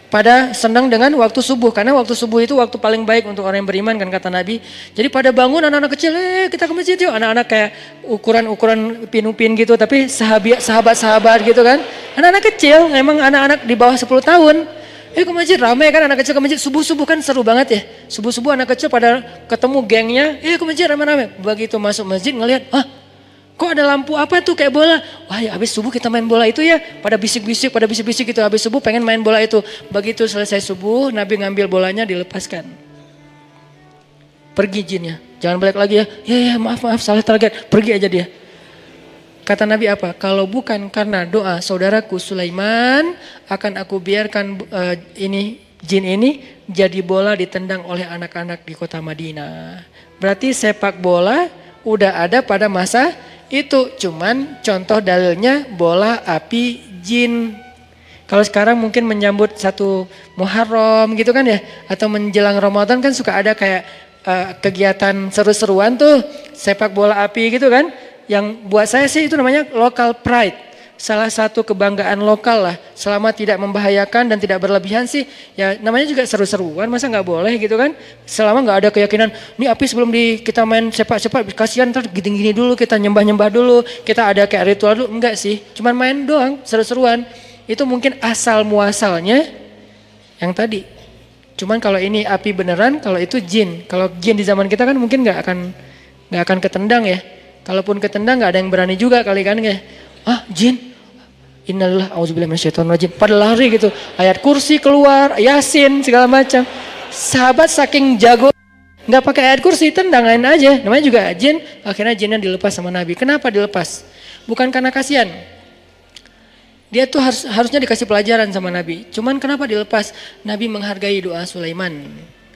Speaker 1: Pada senang dengan waktu subuh. Karena waktu subuh itu waktu paling baik untuk orang yang beriman kan kata Nabi. Jadi pada bangun anak-anak kecil. Kita ke masjid yuk. Anak-anak kayak ukuran pinupin gitu. Tapi sahabat-sahabat gitu kan. Anak-anak kecil. Memang anak-anak di bawah 10 tahun. Ke masjid ramai kan anak kecil ke masjid. Subuh-subuh kan seru banget ya. Subuh-subuh anak kecil pada ketemu gengnya. Ke masjid ramai-ramai. Begitu masuk masjid ngelihat. Kok ada lampu apa tuh kayak bola? Wah ya habis subuh kita main bola itu ya. Pada bisik-bisik gitu. Habis subuh pengen main bola itu. Begitu selesai subuh Nabi ngambil bolanya dilepaskan. Pergi jinnya. Jangan balik lagi ya. Ya maaf salah target. Pergi aja dia. Kata Nabi apa? Kalau bukan karena doa saudaraku Sulaiman. Akan aku biarkan jin ini jadi bola ditendang oleh anak-anak di kota Madinah. Berarti sepak bola udah ada pada masa itu, cuman contoh dalilnya bola api jin. Kalau sekarang mungkin menyambut satu Muharram gitu kan ya, atau menjelang Ramadan kan suka ada kayak kegiatan seru-seruan tuh, sepak bola api gitu kan. Yang buat saya sih itu namanya local pride. Salah satu kebanggaan lokal lah, selama tidak membahayakan dan tidak berlebihan sih, ya namanya juga seru-seruan, masa nggak boleh gitu kan? Selama nggak ada keyakinan, ini api sebelum kita main sepak-sepak, kasihan ntar gini-gini dulu, kita nyembah-nyembah dulu, kita ada kayak ritual dulu, enggak sih, cuman main doang, seru-seruan. Itu mungkin asal muasalnya yang tadi. Cuman kalau ini api beneran, kalau itu jin. Kalau jin di zaman kita kan mungkin nggak akan ketendang ya. Kalaupun ketendang nggak ada yang berani juga kali kan ya. Ah jin, innalillahi auzubillahi minasyaitonirrajim. Pada lari gitu, ayat kursi keluar, yasin segala macam. Sahabat saking jago nggak pakai ayat kursi, tendangain aja. Namanya juga jin. Akhirnya jinnya dilepas sama Nabi. Kenapa dilepas? Bukan karena kasihan. Dia tuh harusnya dikasih pelajaran sama Nabi. Cuman kenapa dilepas? Nabi menghargai doa Sulaiman.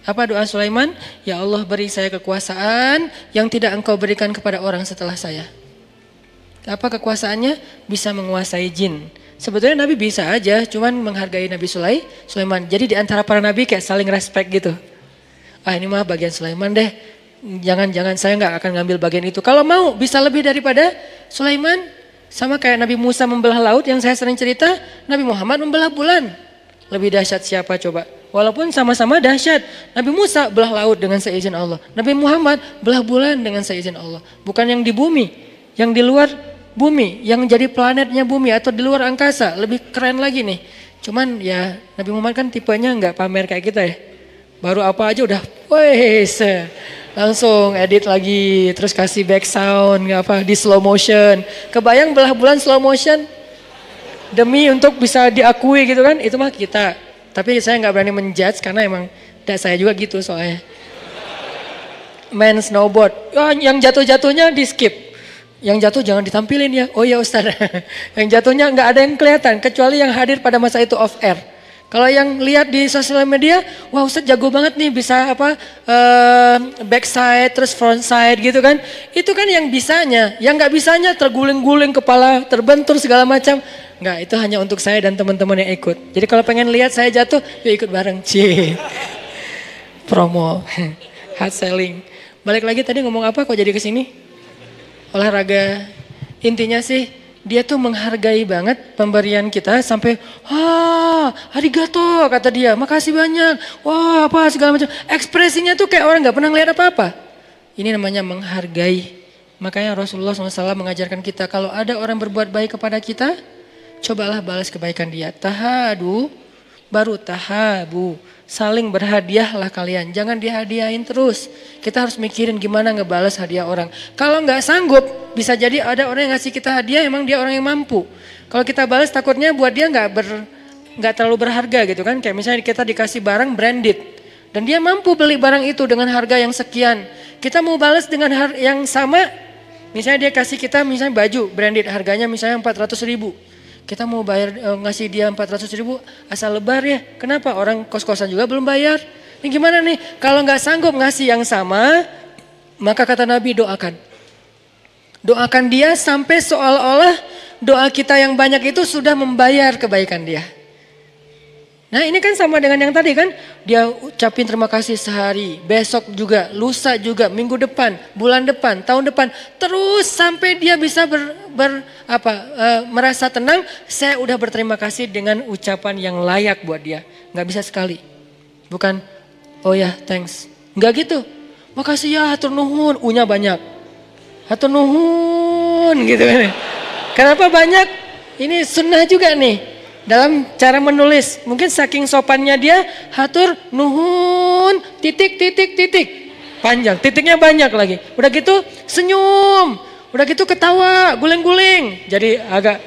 Speaker 1: Apa doa Sulaiman? Ya Allah beri saya kekuasaan yang tidak engkau berikan kepada orang setelah saya. Apa kekuasaannya? Bisa menguasai jin. Sebetulnya Nabi bisa aja, cuman menghargai Nabi Sulaiman. Jadi di antara para Nabi kayak saling respect gitu. Ah ini mah bagian Sulaiman deh. Jangan saya nggak akan ngambil bagian itu. Kalau mau bisa lebih daripada Sulaiman. Sama kayak Nabi Musa membelah laut yang saya sering cerita, Nabi Muhammad membelah bulan. Lebih dahsyat siapa coba? Walaupun sama-sama dahsyat. Nabi Musa belah laut dengan seizin Allah. Nabi Muhammad belah bulan dengan seizin Allah. Bukan yang di bumi, yang di luar bumi, yang jadi planetnya bumi atau di luar angkasa. Lebih keren lagi nih. Cuman ya Nabi Muhammad kan tipenya nggak pamer kayak kita ya. Baru apa aja udah, wes langsung edit lagi, terus kasih back sound, di slow motion. Kebayang belah bulan slow motion demi untuk bisa diakui gitu kan? Itu mah kita. Tapi saya nggak berani menjudge karena emang saya juga gitu soalnya. Main snowboard, yang jatuh-jatuhnya di skip. Yang jatuh jangan ditampilin ya. Oh ya Ustaz. Yang jatuhnya nggak ada yang kelihatan kecuali yang hadir pada masa itu off air. Kalau yang lihat di sosial media, wah Ustaz jago banget nih bisa backside terus frontside gitu kan. Itu kan yang bisanya, yang nggak bisanya terguling-guling kepala, terbentur segala macam. Nggak, itu hanya untuk saya dan teman-teman yang ikut. Jadi kalau pengen lihat saya jatuh, yuk ikut bareng. Cie. Promo, hard selling. Balik lagi tadi ngomong apa kok jadi kesini? Olahraga. Intinya sih dia tuh menghargai banget pemberian kita sampai arigato kata dia, makasih banyak, wah apa segala macam. Ekspresinya tuh kayak orang nggak pernah ngeliat apa-apa. Ini namanya menghargai. Makanya Rasulullah SAW mengajarkan kita kalau ada orang berbuat baik kepada kita, cobalah balas kebaikan dia. Tahadu, baru tahabu. Saling berhadiahlah kalian, jangan dihadiahin terus. Kita harus mikirin gimana ngebalas hadiah orang. Kalau nggak sanggup, bisa jadi ada orang yang ngasih kita hadiah, emang dia orang yang mampu. Kalau kita balas takutnya buat dia nggak terlalu berharga gitu kan. Kayak misalnya kita dikasih barang branded dan dia mampu beli barang itu dengan harga yang sekian. Kita mau balas dengan yang sama, misalnya dia kasih kita misalnya baju branded harganya misalnya 400.000. Kita mau bayar ngasih dia 400.000 asal lebar ya. Kenapa? Orang kos-kosan juga belum bayar. Ini gimana nih? Kalau nggak sanggup ngasih yang sama, maka kata Nabi doakan. Doakan dia sampai seolah-olah doa kita yang banyak itu sudah membayar kebaikan dia. Nah ini kan sama dengan yang tadi kan. Dia ucapin terima kasih sehari, besok juga, lusa juga, minggu depan, bulan depan, tahun depan. Terus sampai dia bisa merasa tenang, saya udah berterima kasih dengan ucapan yang layak buat dia. Nggak bisa sekali. Bukan, oh ya thanks. Nggak gitu. Makasih ya hatur nuhun, U-nya banyak. Hatur nuhun gitu kan. Kenapa banyak? Ini sunnah juga nih. Dalam cara menulis, mungkin saking sopannya dia, hatur nuhun, titik. Panjang, titiknya banyak lagi. Udah gitu senyum, udah gitu ketawa, guling-guling. Jadi agak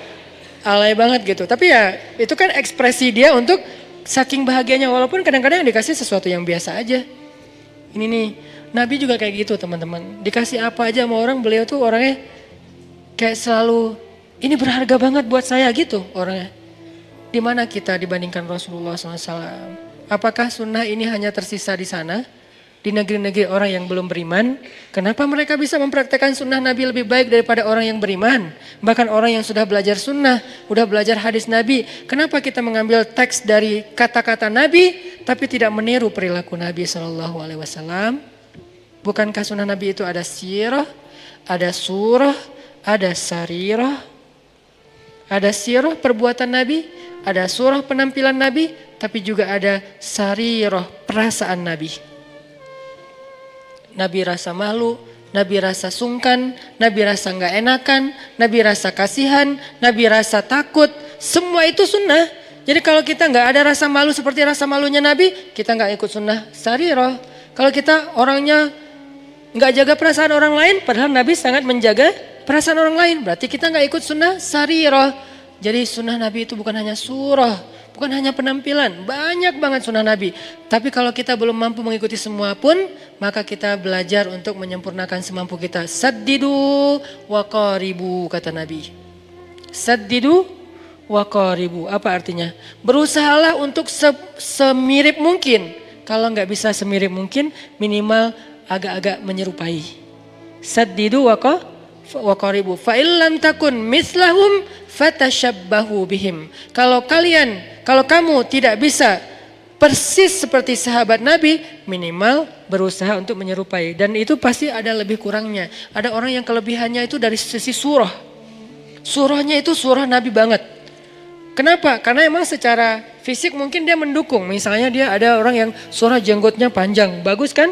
Speaker 1: alay banget gitu. Tapi ya itu kan ekspresi dia untuk saking bahagianya. Walaupun kadang-kadang dikasih sesuatu yang biasa aja. Ini nih, Nabi juga kayak gitu teman-teman. Dikasih apa aja sama orang, beliau tuh orangnya kayak selalu, ini berharga banget buat saya gitu orangnya. Di mana kita dibandingkan Rasulullah SAW? Apakah sunnah ini hanya tersisa di sana? di negeri-negeri orang yang belum beriman. Kenapa mereka bisa mempraktekkan sunnah Nabi lebih baik daripada orang yang beriman? Bahkan orang yang sudah belajar sunnah, sudah belajar hadis Nabi. Kenapa kita mengambil teks dari kata-kata Nabi, tapi tidak meniru perilaku Nabi SAW? Bukankah sunnah Nabi itu ada sirah, ada surah, ada sarirah? Ada sirah perbuatan Nabi, ada surah penampilan Nabi, tapi juga ada sarirah perasaan Nabi. Nabi rasa malu, Nabi rasa sungkan, Nabi rasa nggak enakan, Nabi rasa kasihan, Nabi rasa takut. Semua itu sunnah. Jadi kalau kita nggak ada rasa malu seperti rasa malunya Nabi, kita nggak ikut sunnah sarirah. Kalau kita orangnya nggak jaga perasaan orang lain, padahal Nabi sangat menjaga perasaan orang lain, berarti kita nggak ikut sunnah sarirah. Jadi sunnah Nabi itu bukan hanya surah, bukan hanya penampilan, banyak banget sunnah Nabi. Tapi kalau kita belum mampu mengikuti semua pun, maka kita belajar untuk menyempurnakan semampu kita. Saddidu wa qaribu, kata Nabi. Saddidu wa qaribu, apa artinya? Berusahalah untuk semirip mungkin. Kalau nggak bisa semirip mungkin, minimal agak-agak menyerupai. Saddidu wa qaribu. Fa illam takun mislahum fatashabbahu bihim. Kalau kamu tidak bisa persis seperti sahabat Nabi, minimal berusaha untuk menyerupai. Dan itu pasti ada lebih kurangnya. Ada orang yang kelebihannya itu dari sisi surah. Surahnya itu surah Nabi banget. Kenapa? Karena emang secara fisik mungkin dia mendukung. Misalnya dia ada orang yang surah jenggotnya panjang, bagus kan?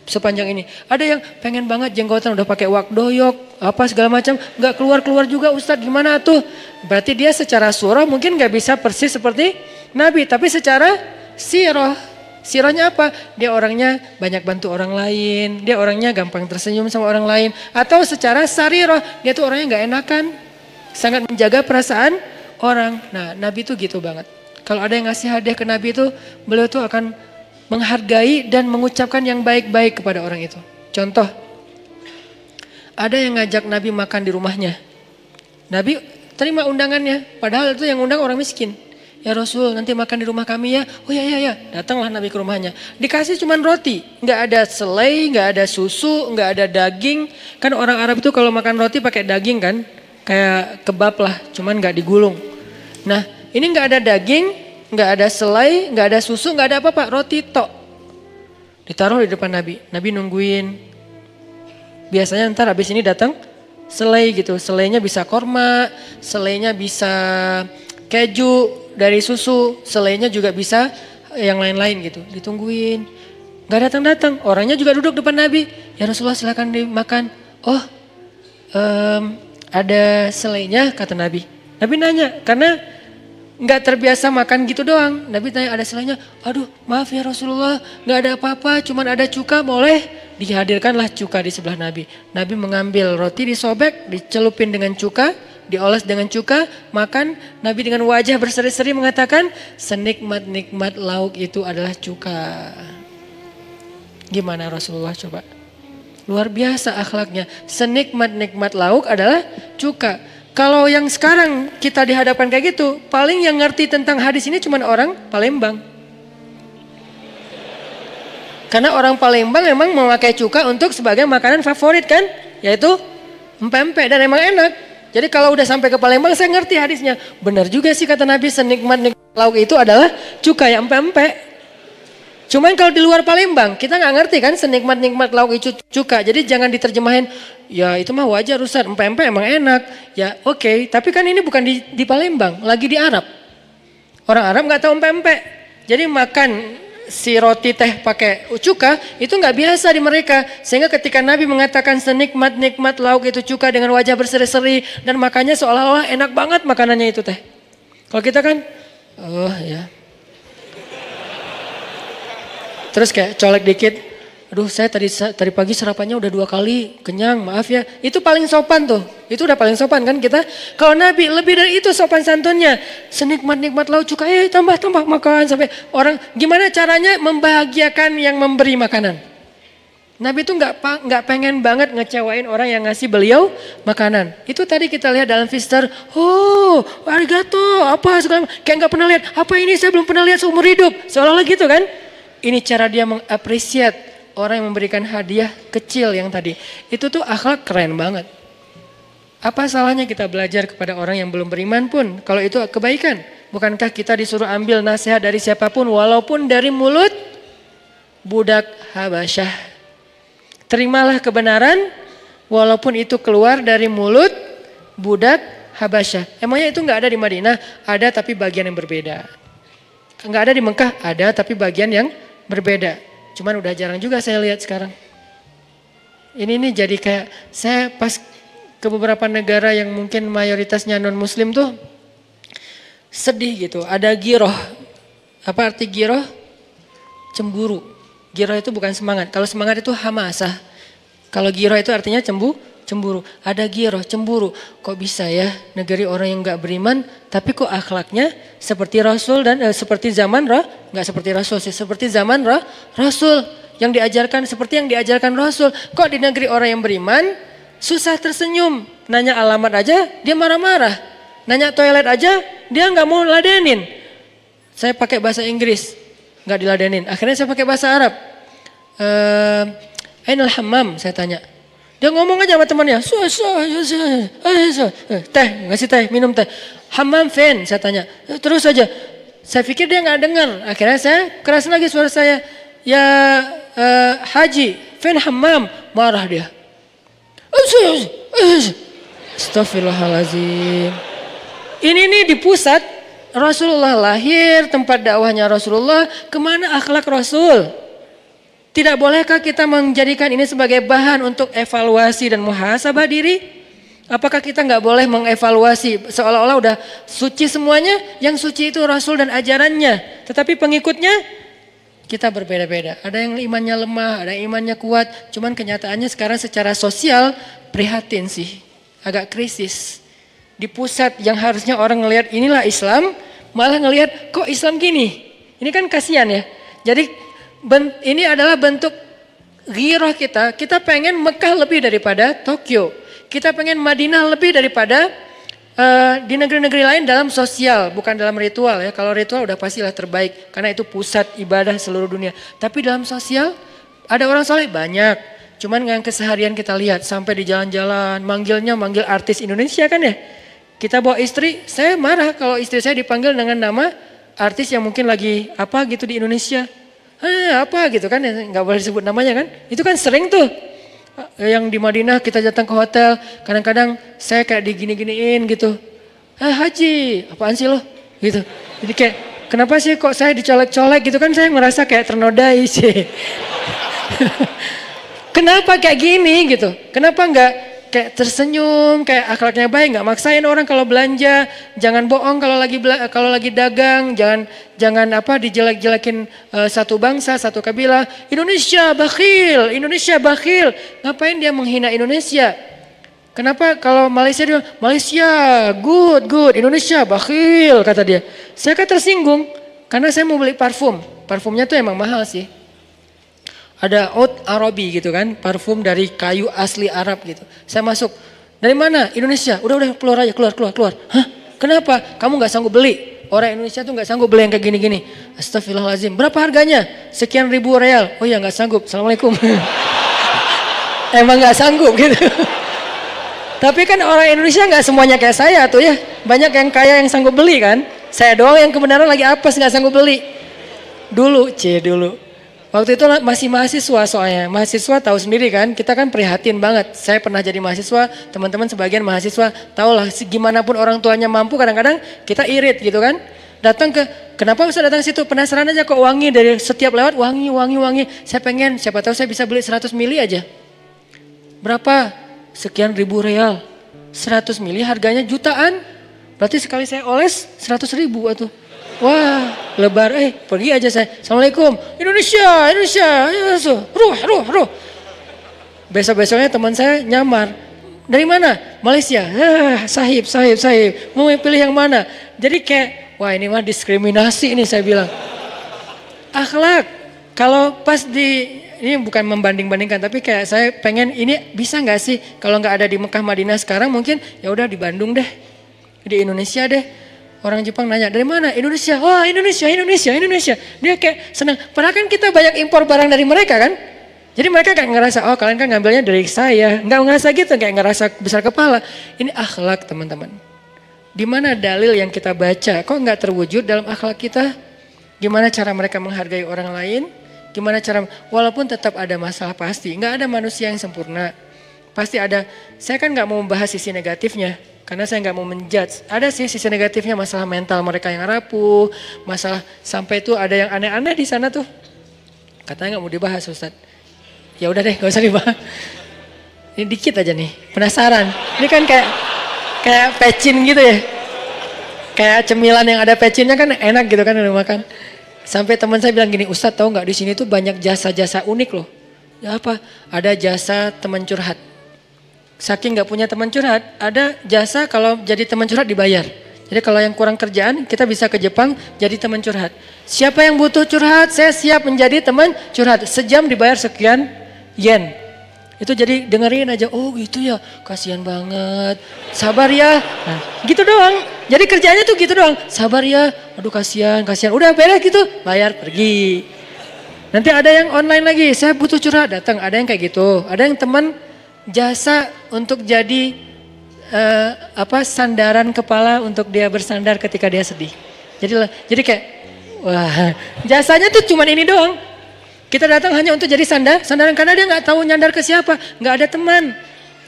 Speaker 1: Sepanjang ini. Ada yang pengen banget jenggotan udah pakai wak doyok, apa segala macam, nggak keluar juga Ustadz, gimana tuh? Berarti dia secara surah mungkin nggak bisa persis seperti Nabi, tapi secara sirahnya apa? Dia orangnya banyak bantu orang lain, dia orangnya gampang tersenyum sama orang lain, atau secara sarirah dia tuh orangnya nggak enakan, sangat menjaga perasaan orang. Nah, Nabi tuh gitu banget. Kalau ada yang ngasih hadiah ke Nabi itu, beliau tuh akan menghargai dan mengucapkan yang baik-baik kepada orang itu. Contoh, ada yang ngajak Nabi makan di rumahnya. Nabi terima undangannya, padahal itu yang undang orang miskin. Ya Rasul, nanti makan di rumah kami ya. Oh ya. Datanglah Nabi ke rumahnya. Dikasih cuman roti, nggak ada selai, nggak ada susu, nggak ada daging. Kan orang Arab itu kalau makan roti pakai daging kan, kayak kebab lah, cuman nggak digulung. Nah, ini nggak ada daging, nggak ada selai, nggak ada susu, nggak ada apa-apa, roti tok. Ditaruh di depan Nabi. Nabi nungguin. Biasanya ntar habis ini datang selai gitu. Selainya bisa korma, selainya bisa keju dari susu, selainya juga bisa yang lain-lain gitu. Ditungguin. Nggak datang-datang. Orangnya juga duduk depan Nabi. Ya Rasulullah silakan dimakan. Oh, ada selainya, kata Nabi. Nabi nanya, karena nggak terbiasa makan gitu doang. Nabi tanya ada selainya. Aduh maaf ya Rasulullah, nggak ada apa-apa, cuman ada cuka, boleh? Dihadirkanlah cuka di sebelah Nabi. Nabi mengambil roti, disobek, dicelupin dengan cuka, dioles dengan cuka, makan. Nabi dengan wajah berseri-seri mengatakan, senikmat-nikmat lauk itu adalah cuka. Gimana Rasulullah coba? Luar biasa akhlaknya. Senikmat-nikmat lauk adalah cuka. Kalau yang sekarang kita dihadapkan kayak gitu, paling yang ngerti tentang hadis ini cuma orang Palembang. Karena orang Palembang memang memakai cuka untuk sebagai makanan favorit kan, yaitu empek-empek, dan emang enak. Jadi kalau udah sampai ke Palembang saya ngerti hadisnya. Benar juga sih kata Nabi, senikmat-nikmat lauk itu adalah cuka ya, empek-empek. Cuman kalau di luar Palembang kita nggak ngerti kan senikmat-nikmat lauk itu cuka. Jadi jangan diterjemahin, ya itu mah wajar Ustaz, empek-empek emang enak. Ya oke, tapi kan ini bukan di Palembang, lagi di Arab. Orang Arab nggak tahu empek-empek. Jadi makan si roti teh pakai cuka itu nggak biasa di mereka. Sehingga ketika Nabi mengatakan senikmat-nikmat lauk itu cuka dengan wajah berseri-seri dan makannya seolah-olah enak banget makanannya itu teh. Kalau kita kan, oh ya. Terus kayak colek dikit, aduh saya tadi pagi sarapannya udah 2 kali, kenyang, maaf ya. Itu paling sopan tuh, itu udah paling sopan kan kita. Kalau Nabi lebih dari itu sopan santunnya. Senikmat-nikmat lauk cuka, tambah makan sampai orang. Gimana caranya membahagiakan yang memberi makanan? Nabi itu nggak pengen banget ngecewain orang yang ngasih beliau makanan. Itu tadi kita lihat dalam Fister, oh arigato, apa segala, kayak nggak pernah lihat. Apa ini saya belum pernah lihat seumur hidup, seolah-olah gitu kan. Ini cara dia mengapresiat orang yang memberikan hadiah kecil yang tadi. Itu tuh akhlak keren banget. Apa salahnya kita belajar kepada orang yang belum beriman pun kalau itu kebaikan? Bukankah kita disuruh ambil nasihat dari siapapun walaupun dari mulut budak Habasyah? Terimalah kebenaran walaupun itu keluar dari mulut budak Habasyah. Emangnya itu nggak ada di Madinah? Ada tapi bagian yang berbeda. Nggak ada di Mekah? Ada tapi bagian yang berbeda. Cuman udah jarang juga saya lihat sekarang. Ini jadi kayak saya pas ke beberapa negara yang mungkin mayoritasnya non muslim tuh sedih gitu. Ada giroh. Apa arti giroh? Cemburu. Giroh itu bukan semangat. Kalau semangat itu hamasah. Kalau giroh itu artinya cemburu. Ada giroh, cemburu. Kok bisa ya negeri orang yang gak beriman tapi kok akhlaknya seperti Rasul dan seperti zaman gak seperti Rasul sih. Seperti zaman Rasul yang diajarkan seperti yang diajarkan Rasul. Kok di negeri orang yang beriman susah tersenyum, nanya alamat aja dia marah-marah, nanya toilet aja dia nggak mau ladenin. Saya pakai bahasa Inggris, nggak diladenin. Akhirnya saya pakai bahasa Arab. Ainal hammam, saya tanya. Dia ngomong aja sama temannya, teh, ngasih teh, minum teh. Hammam fen, saya tanya. Terus aja. Saya pikir dia nggak dengar. Akhirnya saya keras lagi suara saya. Ya Haji, fen hammam, marah dia. Astagfirullahaladzim. Ini nih di pusat Rasulullah lahir, tempat dakwahnya Rasulullah. Kemana akhlak Rasul? Tidak bolehkah kita menjadikan ini sebagai bahan untuk evaluasi dan muhasabah diri? Apakah kita nggak boleh mengevaluasi seolah-olah udah suci semuanya? Yang suci itu Rasul dan ajarannya. Tetapi pengikutnya kita berbeda-beda. Ada yang imannya lemah, ada yang imannya kuat. Cuman kenyataannya sekarang secara sosial prihatin sih. Agak krisis. Di pusat yang harusnya orang ngelihat inilah Islam, malah ngelihat kok Islam gini. Ini kan kasihan ya. Jadi ini adalah bentuk ghirah kita. Kita pengen Mekah lebih daripada Tokyo. Kita pengen Madinah lebih daripada di negeri-negeri lain dalam sosial, bukan dalam ritual ya. Kalau ritual udah pastilah terbaik karena itu pusat ibadah seluruh dunia. Tapi dalam sosial ada orang soleh banyak. Cuman yang keseharian kita lihat sampai di jalan-jalan manggil artis Indonesia kan ya. Kita bawa istri, saya marah kalau istri saya dipanggil dengan nama artis yang mungkin lagi apa gitu di Indonesia. Apa gitu kan, nggak boleh disebut namanya kan. Itu kan sering tuh. Yang di Madinah kita datang ke hotel, kadang-kadang saya kayak digini-giniin gitu. Haji, apaan sih lo? Gitu. Jadi kayak, kenapa sih kok saya dicolek-colek gitu kan, saya merasa kayak ternodai sih. Kenapa kayak gini gitu? Kenapa nggak kayak tersenyum, kayak akhlaknya baik, nggak maksain orang kalau belanja, jangan bohong kalau lagi dagang, jangan apa dijelek-jelekin satu bangsa, satu kabilah. Indonesia bakhil. Ngapain dia menghina Indonesia? Kenapa kalau Malaysia dia Malaysia good, Indonesia bakhil kata dia. Saya kan tersinggung karena saya mau beli parfum. Parfumnya tuh emang mahal sih. Ada Oud Arabi gitu kan, parfum dari kayu asli Arab gitu. Saya masuk, dari mana? Indonesia. Udah keluar aja, keluar. Hah? Kenapa? Kamu nggak sanggup beli? Orang Indonesia tuh nggak sanggup beli yang kayak gini-gini. Astagfirullahaladzim. Berapa harganya? Sekian ribu real. Oh ya nggak sanggup. Assalamualaikum. Emang nggak sanggup gitu. Tapi kan orang Indonesia nggak semuanya kayak saya tuh ya. Banyak yang kaya yang sanggup beli kan. Saya doang yang kebenaran lagi apes nggak sanggup beli. Dulu. Waktu itu masih mahasiswa soalnya. Mahasiswa tahu sendiri kan, kita kan prihatin banget. Saya pernah jadi mahasiswa, teman-teman sebagian mahasiswa tahulah gimana pun orang tuanya mampu kadang-kadang kita irit gitu kan. Datang kenapa bisa datang situ? Penasaran aja kok wangi dari setiap lewat wangi. Saya pengen, siapa tahu saya bisa beli 100 mili aja. Berapa? Sekian ribu real. 100 mili harganya jutaan. Berarti sekali saya oles 100 ribu atau. Wah, lebar, pergi aja saya. Assalamualaikum, Indonesia, ruh. Besok-besoknya teman saya nyamar. Dari mana? Malaysia. Sahib. Mau pilih yang mana? Jadi kayak, wah ini mah diskriminasi ini saya bilang. Akhlak, kalau pas ini bukan membanding-bandingkan, tapi kayak saya pengen ini bisa nggak sih kalau nggak ada di Mekah Madinah sekarang mungkin ya udah di Bandung deh, di Indonesia deh. Orang Jepang nanya, dari mana? Indonesia. Wah Indonesia. Dia kayak senang. Padahal kan kita banyak impor barang dari mereka kan. Jadi mereka kayak ngerasa, oh kalian kan ngambilnya dari saya. Nggak ngerasa gitu, kayak ngerasa besar kepala. Ini akhlak teman-teman. Di mana dalil yang kita baca, kok nggak terwujud dalam akhlak kita? Gimana cara mereka menghargai orang lain? Gimana cara, walaupun tetap ada masalah pasti. Nggak ada manusia yang sempurna. Pasti ada, saya kan nggak mau membahas sisi negatifnya. Karena saya nggak mau menjudge. Ada sih sisi negatifnya, masalah mental mereka yang rapuh. Masalah sampai itu ada yang aneh-aneh di sana tuh. Katanya nggak mau dibahas Ustaz. Ya udah deh, gak usah dibahas. Ini dikit aja nih, penasaran. Ini kan kayak pecin gitu ya. Kayak cemilan yang ada pecinnya kan enak gitu kan udah makan. Sampai teman saya bilang gini, Ustadz tahu nggak di sini tuh banyak jasa-jasa unik loh. Ya apa? Ada jasa teman curhat. Saking nggak punya teman curhat, ada jasa kalau jadi teman curhat dibayar. Jadi kalau yang kurang kerjaan, kita bisa ke Jepang jadi teman curhat. Siapa yang butuh curhat, saya siap menjadi teman curhat. Sejam dibayar sekian yen. Itu jadi dengerin aja, oh gitu ya, kasihan banget, sabar ya. Nah, gitu doang. Jadi kerjanya tuh gitu doang, sabar ya, aduh kasihan, udah beres gitu, bayar pergi. Nanti ada yang online lagi, saya butuh curhat, datang, ada yang kayak gitu. Ada yang teman jasa untuk jadi sandaran kepala untuk dia bersandar ketika dia sedih. Jadi kayak, wah jasanya tuh cuman ini doang. Kita datang hanya untuk jadi sandaran karena dia nggak tahu nyandar ke siapa, nggak ada teman.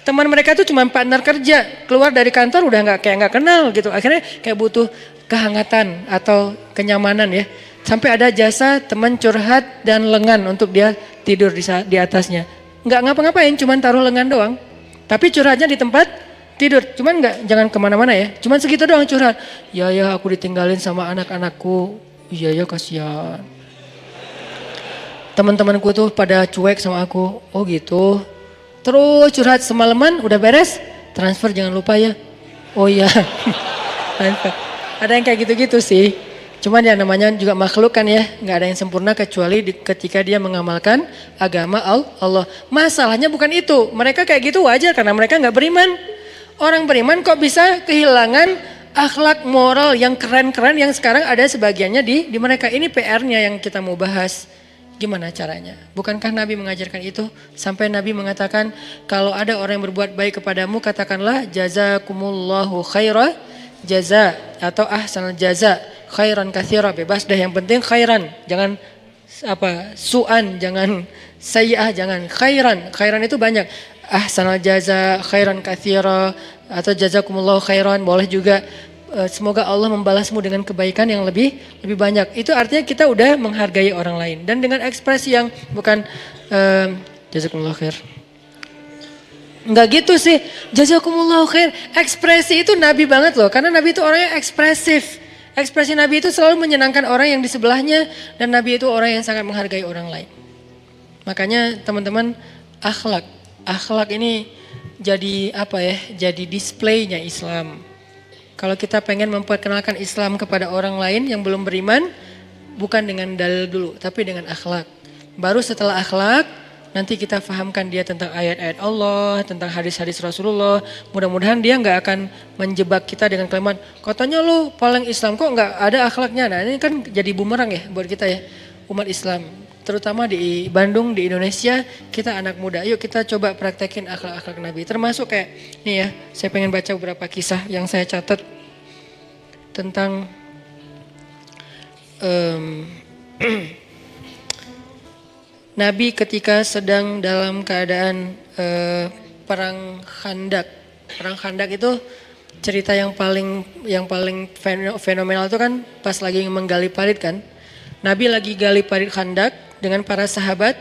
Speaker 1: Teman mereka tuh cuma partner kerja, keluar dari kantor udah nggak kenal gitu. Akhirnya kayak butuh kehangatan atau kenyamanan ya. Sampai ada jasa teman curhat dan lengan untuk dia tidur di atasnya. Nggak ngapa-ngapain, cuma taruh lengan doang. Tapi curhatnya di tempat tidur, cuman jangan kemana-mana ya. Cuman segitu doang curhat. Ya aku ditinggalin sama anak-anakku. Iya kasihan. Teman-temanku tuh pada cuek sama aku. Oh gitu. Terus curhat semalaman udah beres. Transfer jangan lupa ya. Oh iya. Ada yang kayak gitu-gitu sih. Cuman ya namanya juga makhluk kan ya. Gak ada yang sempurna kecuali ketika dia mengamalkan agama Allah. Masalahnya bukan itu. Mereka kayak gitu wajar karena mereka gak beriman. Orang beriman kok bisa kehilangan akhlak moral yang keren-keren yang sekarang ada sebagiannya di mereka. Ini PR-nya yang kita mau bahas. Gimana caranya? Bukankah Nabi mengajarkan itu? Sampai Nabi mengatakan kalau ada orang yang berbuat baik kepadamu katakanlah jazakumullahu khaira jaza atau ahsanal jaza khairan katsira, bebas dah yang penting khairan. Jangan su'an, jangan sayyi'ah, jangan khairan. Khairan itu banyak. Ahsanal jaza khairan katsira atau jazakumullahu khairan boleh juga. Semoga Allah membalasmu dengan kebaikan yang lebih banyak. Itu artinya kita udah menghargai orang lain. Dan dengan ekspresi yang bukan jazakumullahu khair. Enggak gitu sih. Jazakumullahu khair. Ekspresi itu Nabi banget loh. Karena Nabi itu orangnya ekspresif. Ekspresi Nabi itu selalu menyenangkan orang yang di sebelahnya. Dan Nabi itu orang yang sangat menghargai orang lain. Makanya teman-teman akhlak. Akhlak ini jadi jadi displaynya Islam. Kalau kita pengen memperkenalkan Islam kepada orang lain yang belum beriman, bukan dengan dalil dulu, tapi dengan akhlak. Baru setelah akhlak, nanti kita fahamkan dia tentang ayat-ayat Allah, tentang hadis-hadis Rasulullah. Mudah-mudahan dia nggak akan menjebak kita dengan kalimat, katanya lo paling Islam, kok nggak ada akhlaknya. Nah ini kan jadi bumerang ya buat kita ya, umat Islam. Terutama di Bandung, di Indonesia, kita anak muda. Yuk kita coba praktekin akhlak-akhlak Nabi. Termasuk kayak, nih ya, saya pengen baca beberapa kisah yang saya catat tentang Nabi ketika sedang dalam keadaan perang Khandak. Perang Khandak itu cerita yang paling fenomenal itu kan pas lagi menggali parit kan. Nabi lagi gali parit Khandak dengan para sahabat.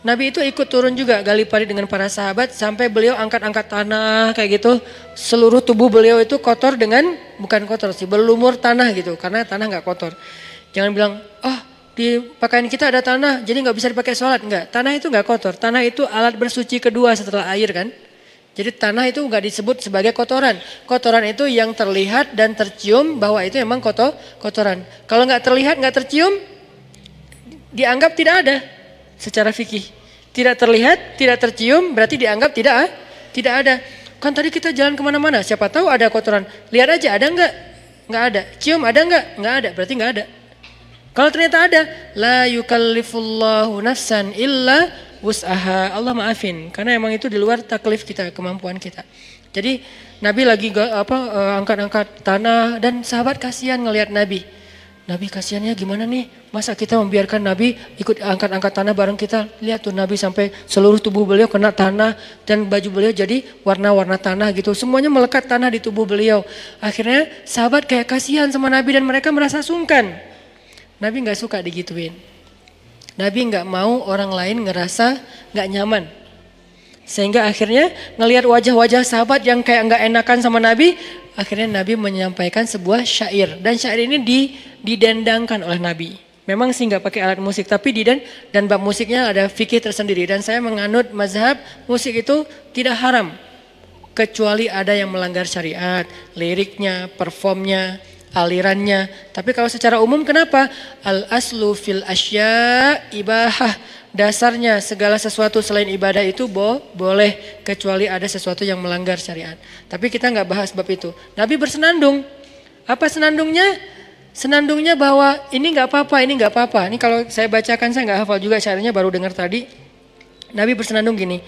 Speaker 1: Nabi itu ikut turun juga gali parit dengan para sahabat sampai beliau angkat-angkat tanah kayak gitu. Seluruh tubuh beliau itu kotor dengan, bukan kotor sih, berlumur tanah gitu. Karena tanah gak kotor. Jangan bilang, di pakaian kita ada tanah jadi gak bisa dipakai sholat. Enggak, tanah itu gak kotor. Tanah itu alat bersuci kedua setelah air kan. Jadi tanah itu gak disebut sebagai kotoran. Kotoran itu yang terlihat dan tercium bahwa itu memang kotoran. Kalau gak terlihat, gak tercium, dianggap tidak ada. Secara fikih tidak terlihat, tidak tercium, berarti dianggap tidak ada. Kan tadi kita jalan kemana-mana, siapa tahu ada kotoran. Lihat aja ada nggak? Nggak ada. Cium ada nggak? Nggak ada. Berarti nggak ada. Kalau ternyata ada, la yukallifullahu nafsan illa wus'aha. Allah maafin karena emang itu di luar taklif kita, kemampuan kita. Jadi Nabi lagi angkat-angkat tanah dan sahabat kasihan ngelihat Nabi. Nabi kasihannya gimana nih? Masa kita membiarkan Nabi ikut angkat-angkat tanah bareng kita? Lihat tuh Nabi sampai seluruh tubuh beliau kena tanah dan baju beliau jadi warna-warna tanah gitu. Semuanya melekat tanah di tubuh beliau. Akhirnya sahabat kayak kasihan sama Nabi dan mereka merasa sungkan. Nabi nggak suka digituin. Nabi nggak mau orang lain ngerasa nggak nyaman. Sehingga akhirnya ngelihat wajah-wajah sahabat yang kayak nggak enakan sama Nabi, akhirnya Nabi menyampaikan sebuah syair. Dan syair ini didendangkan oleh Nabi. Memang sih nggak pakai alat musik, tapi dan bab musiknya ada fikih tersendiri. Dan saya menganut mazhab musik itu tidak haram, kecuali ada yang melanggar syariat, liriknya, performnya, alirannya. Tapi kalau secara umum kenapa? Al aslu fil asya ibahah. Dasarnya segala sesuatu selain ibadah itu boleh, kecuali ada sesuatu yang melanggar syariat. Tapi kita nggak bahas bab itu. Nabi bersenandung. Apa senandungnya? Senandungnya bahwa ini nggak apa-apa, ini nggak apa-apa. Ini kalau saya bacakan saya nggak hafal juga syairnya, baru dengar tadi. Nabi bersenandung gini.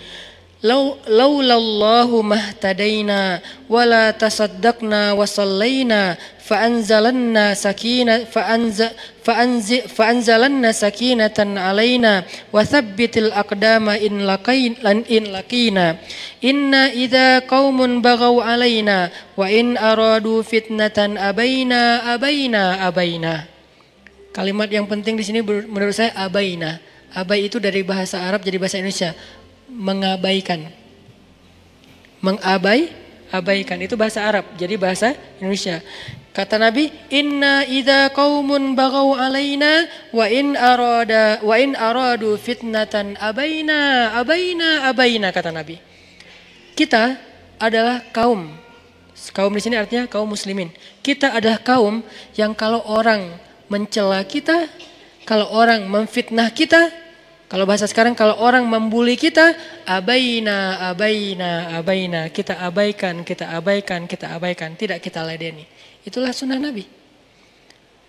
Speaker 1: Laulallahu mahtadaina wala tasaddaqna wa sallaina fa'anzalanna sakinatan alaina wa thabbitil aqdama in laqina inna idza qaumun baghaw alaina wa in aradu fitnatan abaina. Kalimat yang penting di sini menurut saya abaina. Abai itu dari bahasa Arab jadi bahasa Indonesia. Mengabaikan itu bahasa Arab jadi bahasa Indonesia. Kata Nabi, inna idza qaumun baghaw alaina wa in aradu fitnatan abaina kata Nabi. Kita adalah kaum di sini artinya kaum muslimin. Kita adalah kaum yang kalau orang mencela kita, kalau orang memfitnah kita, kalau bahasa sekarang kalau orang membuli kita, abaina, kita abaikan, tidak kita ladeni. Itulah sunnah Nabi.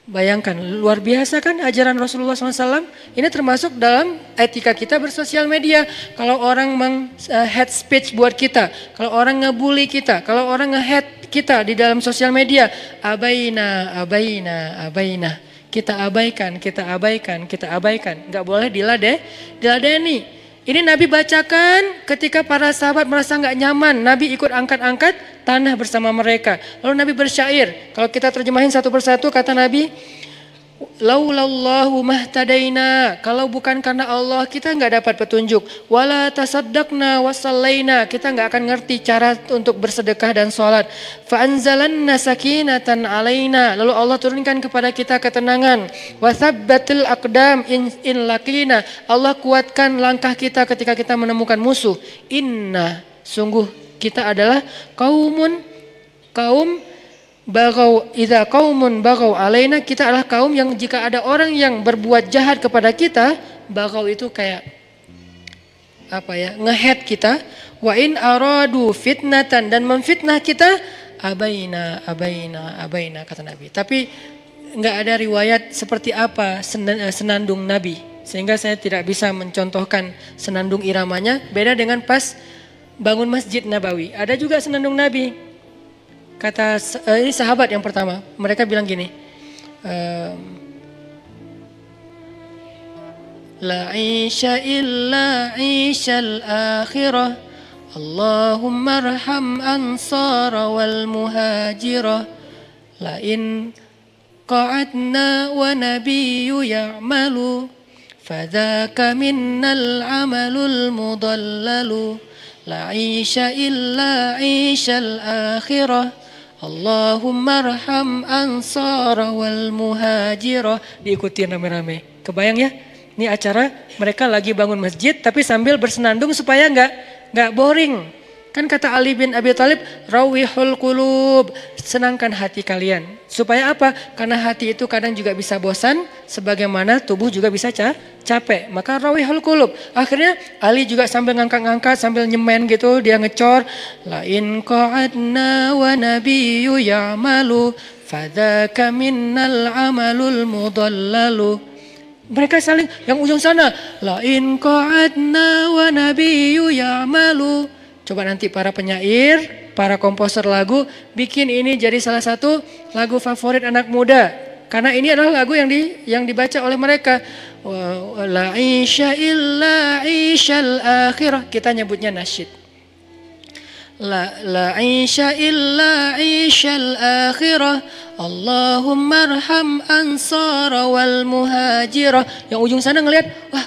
Speaker 1: Bayangkan, luar biasa kan ajaran Rasulullah SAW. Ini termasuk dalam etika kita bersosial media. Kalau orang head speech buat kita, kalau orang ngebully kita, kalau orang nge-hate kita di dalam sosial media, abaina. Kita abaikan. Gak boleh diladeni. Ini Nabi bacakan ketika para sahabat merasa gak nyaman. Nabi ikut angkat-angkat tanah bersama mereka. Lalu Nabi bersyair. Kalau kita terjemahin satu persatu kata Nabi, laulallahu mahtadaina. Kalau bukan karena Allah kita nggak dapat petunjuk. Wala tasaddaqna wasallaina. Kita nggak akan ngerti cara untuk bersedekah dan sholat. Fa'anzalanna sakinatan alaina. Lalu Allah turunkan kepada kita ketenangan. Wathabbatil aqdam in laqina. Allah kuatkan langkah kita ketika kita menemukan musuh. Inna, sungguh kita adalah kaum idza qaumun baghaw alaina, kita adalah kaum yang jika ada orang yang berbuat jahat kepada kita, baghaw itu kayak nge-hate kita, wa in aradu fitnatan, dan memfitnah kita, abaina kata Nabi. Tapi enggak ada riwayat seperti apa senandung Nabi, sehingga saya tidak bisa mencontohkan senandung iramanya. Beda dengan pas bangun Masjid Nabawi, ada juga senandung Nabi. Kata ini sahabat yang pertama, mereka bilang gini, la isha illa ishal akhirah, Allahumma arham ansara wal muhajirah, la in qa'adna wa nabiyyu ya'malu, fadhaka minnal amalul mudallalu, la isha illa ishal akhirah, Allahumma arham ansara wal muhajirah. Diikuti rame-rame. Kebayang ya? Ini acara mereka lagi bangun masjid tapi sambil bersenandung supaya enggak boring. Kan kata Ali bin Abi Thalib, rawihul qulub, senangkan hati kalian. Supaya apa? Karena hati itu kadang juga bisa bosan, sebagaimana tubuh juga bisa capek. Maka rawihul qulub. Akhirnya Ali juga sambil ngangkat-ngangkat, sambil nyemen gitu, dia ngecor. La in qa'adna wa nabiyyu ya'malu, fadhaka minnal amalul mudallalu. Mereka saling, yang ujung sana, la in qa'adna wa nabiyyu ya'malu. Coba nanti para penyair, para komposer lagu bikin ini jadi salah satu lagu favorit anak muda. Karena ini adalah lagu yang dibaca oleh mereka. La isya illa isyal akhirah. Kita nyebutnya nasyid. La isya illa isyal akhirah. Allahumma arham ansara wal muhajirah. Yang ujung sana ngelihat, wah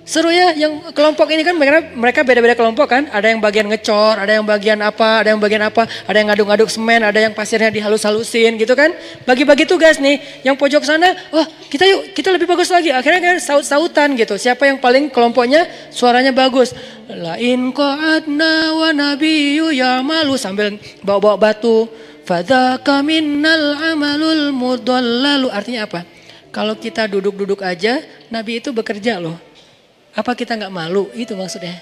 Speaker 1: seru ya, yang kelompok ini kan mereka beda-beda kelompok kan. Ada yang bagian ngecor, ada yang bagian apa, ada yang bagian apa, ada yang ngaduk-ngaduk semen, ada yang pasirnya dihalus-halusin gitu kan. Bagi-bagi tugas nih. Yang pojok sana, wah kita lebih bagus lagi. Akhirnya kan saut-sautan gitu. Siapa yang paling kelompoknya suaranya bagus. La in qa'adna wa nabiyyu ya'malu sambil bawa-bawa batu. Fadzaka minnal amalul mudallalu. Artinya apa? Kalau kita duduk-duduk aja, Nabi itu bekerja loh. Apa kita nggak malu? Itu maksudnya.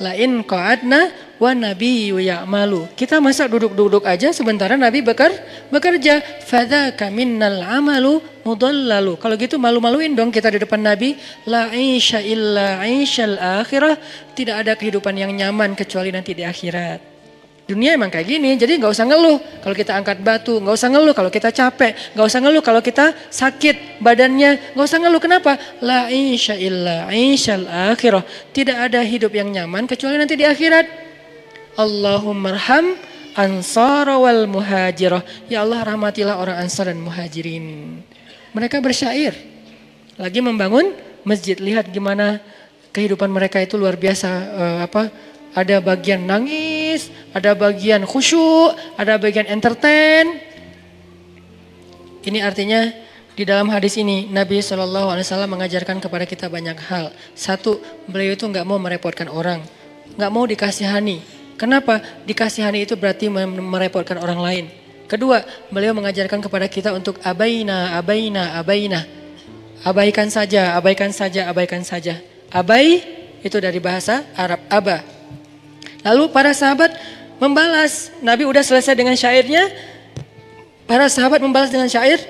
Speaker 1: Lain qa'adna wa nabiyyu ya'malu. Kita masa duduk-duduk aja sementara Nabi bekerja. Fadzaka minnal amalu mudallalu. Kalau gitu malu-maluin dong kita di depan Nabi. La isya illa isyal akhirah. Tidak ada kehidupan yang nyaman kecuali nanti di akhirat. Dunia emang kayak gini, jadi nggak usah ngeluh kalau kita angkat batu, nggak usah ngeluh kalau kita capek, nggak usah ngeluh kalau kita sakit badannya, nggak usah ngeluh. Kenapa? La insya illa insyal akhirah. Tidak ada hidup yang nyaman kecuali nanti di akhirat. Allahumma arham ansara wal muhajirah. Ya Allah rahmatilah orang ansar dan muhajirin. Mereka bersyair, lagi membangun masjid. Lihat gimana kehidupan mereka itu luar biasa. Ada bagian nangis, ada bagian khusyuk, ada bagian entertain. Ini artinya di dalam hadis ini Nabi SAW mengajarkan kepada kita banyak hal. Satu, beliau itu nggak mau merepotkan orang, nggak mau dikasihani. Kenapa? Dikasihani itu berarti merepotkan orang lain. Kedua, beliau mengajarkan kepada kita untuk abaina. Abaikan saja. Abai itu dari bahasa Arab, aba. Lalu para sahabat membalas. Nabi udah selesai dengan syairnya. Para sahabat membalas dengan syair.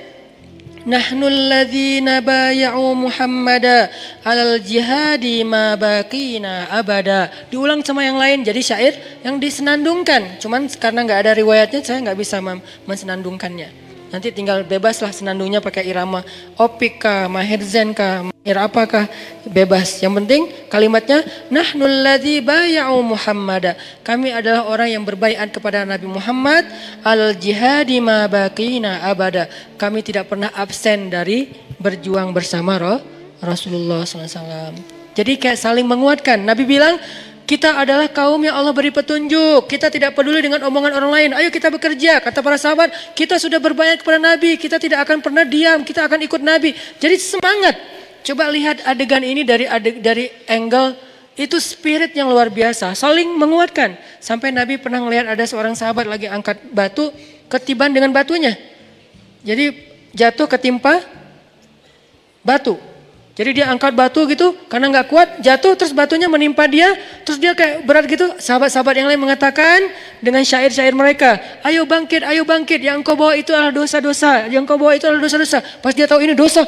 Speaker 1: Nahnul ladzina bay'u Muhammada alal jihadi ma baqina abada. Diulang sama yang lain jadi syair yang disenandungkan. Cuman karena nggak ada riwayatnya saya nggak bisa mensenandungkannya. Nanti tinggal bebaslah senandungnya pakai irama opik kah, maherzen kah, mahir apakah, bebas. Yang penting kalimatnya nahnul ladzi bay'u Muhammada. Kami adalah orang yang berbaiat kepada Nabi Muhammad al jihadi ma baqina abada. Kami tidak pernah absen dari berjuang bersama Rasulullah SAW. Jadi kayak saling menguatkan. Nabi bilang, kita adalah kaum yang Allah beri petunjuk. Kita tidak peduli dengan omongan orang lain. Ayo kita bekerja. Kata para sahabat, kita sudah berbaiat kepada Nabi. Kita tidak akan pernah diam. Kita akan ikut Nabi. Jadi semangat. Coba lihat adegan ini dari angle itu spirit yang luar biasa. Saling menguatkan. Sampai Nabi pernah melihat ada seorang sahabat lagi angkat batu. Ketiban dengan batunya. Jadi jatuh ketimpa batu. Jadi dia angkat batu gitu, karena nggak kuat, jatuh terus batunya menimpa dia, terus dia kayak berat gitu. Sahabat-sahabat yang lain mengatakan dengan syair-syair mereka, ayo bangkit, yang kau bawa itu adalah dosa-dosa, Pas dia tahu ini dosa,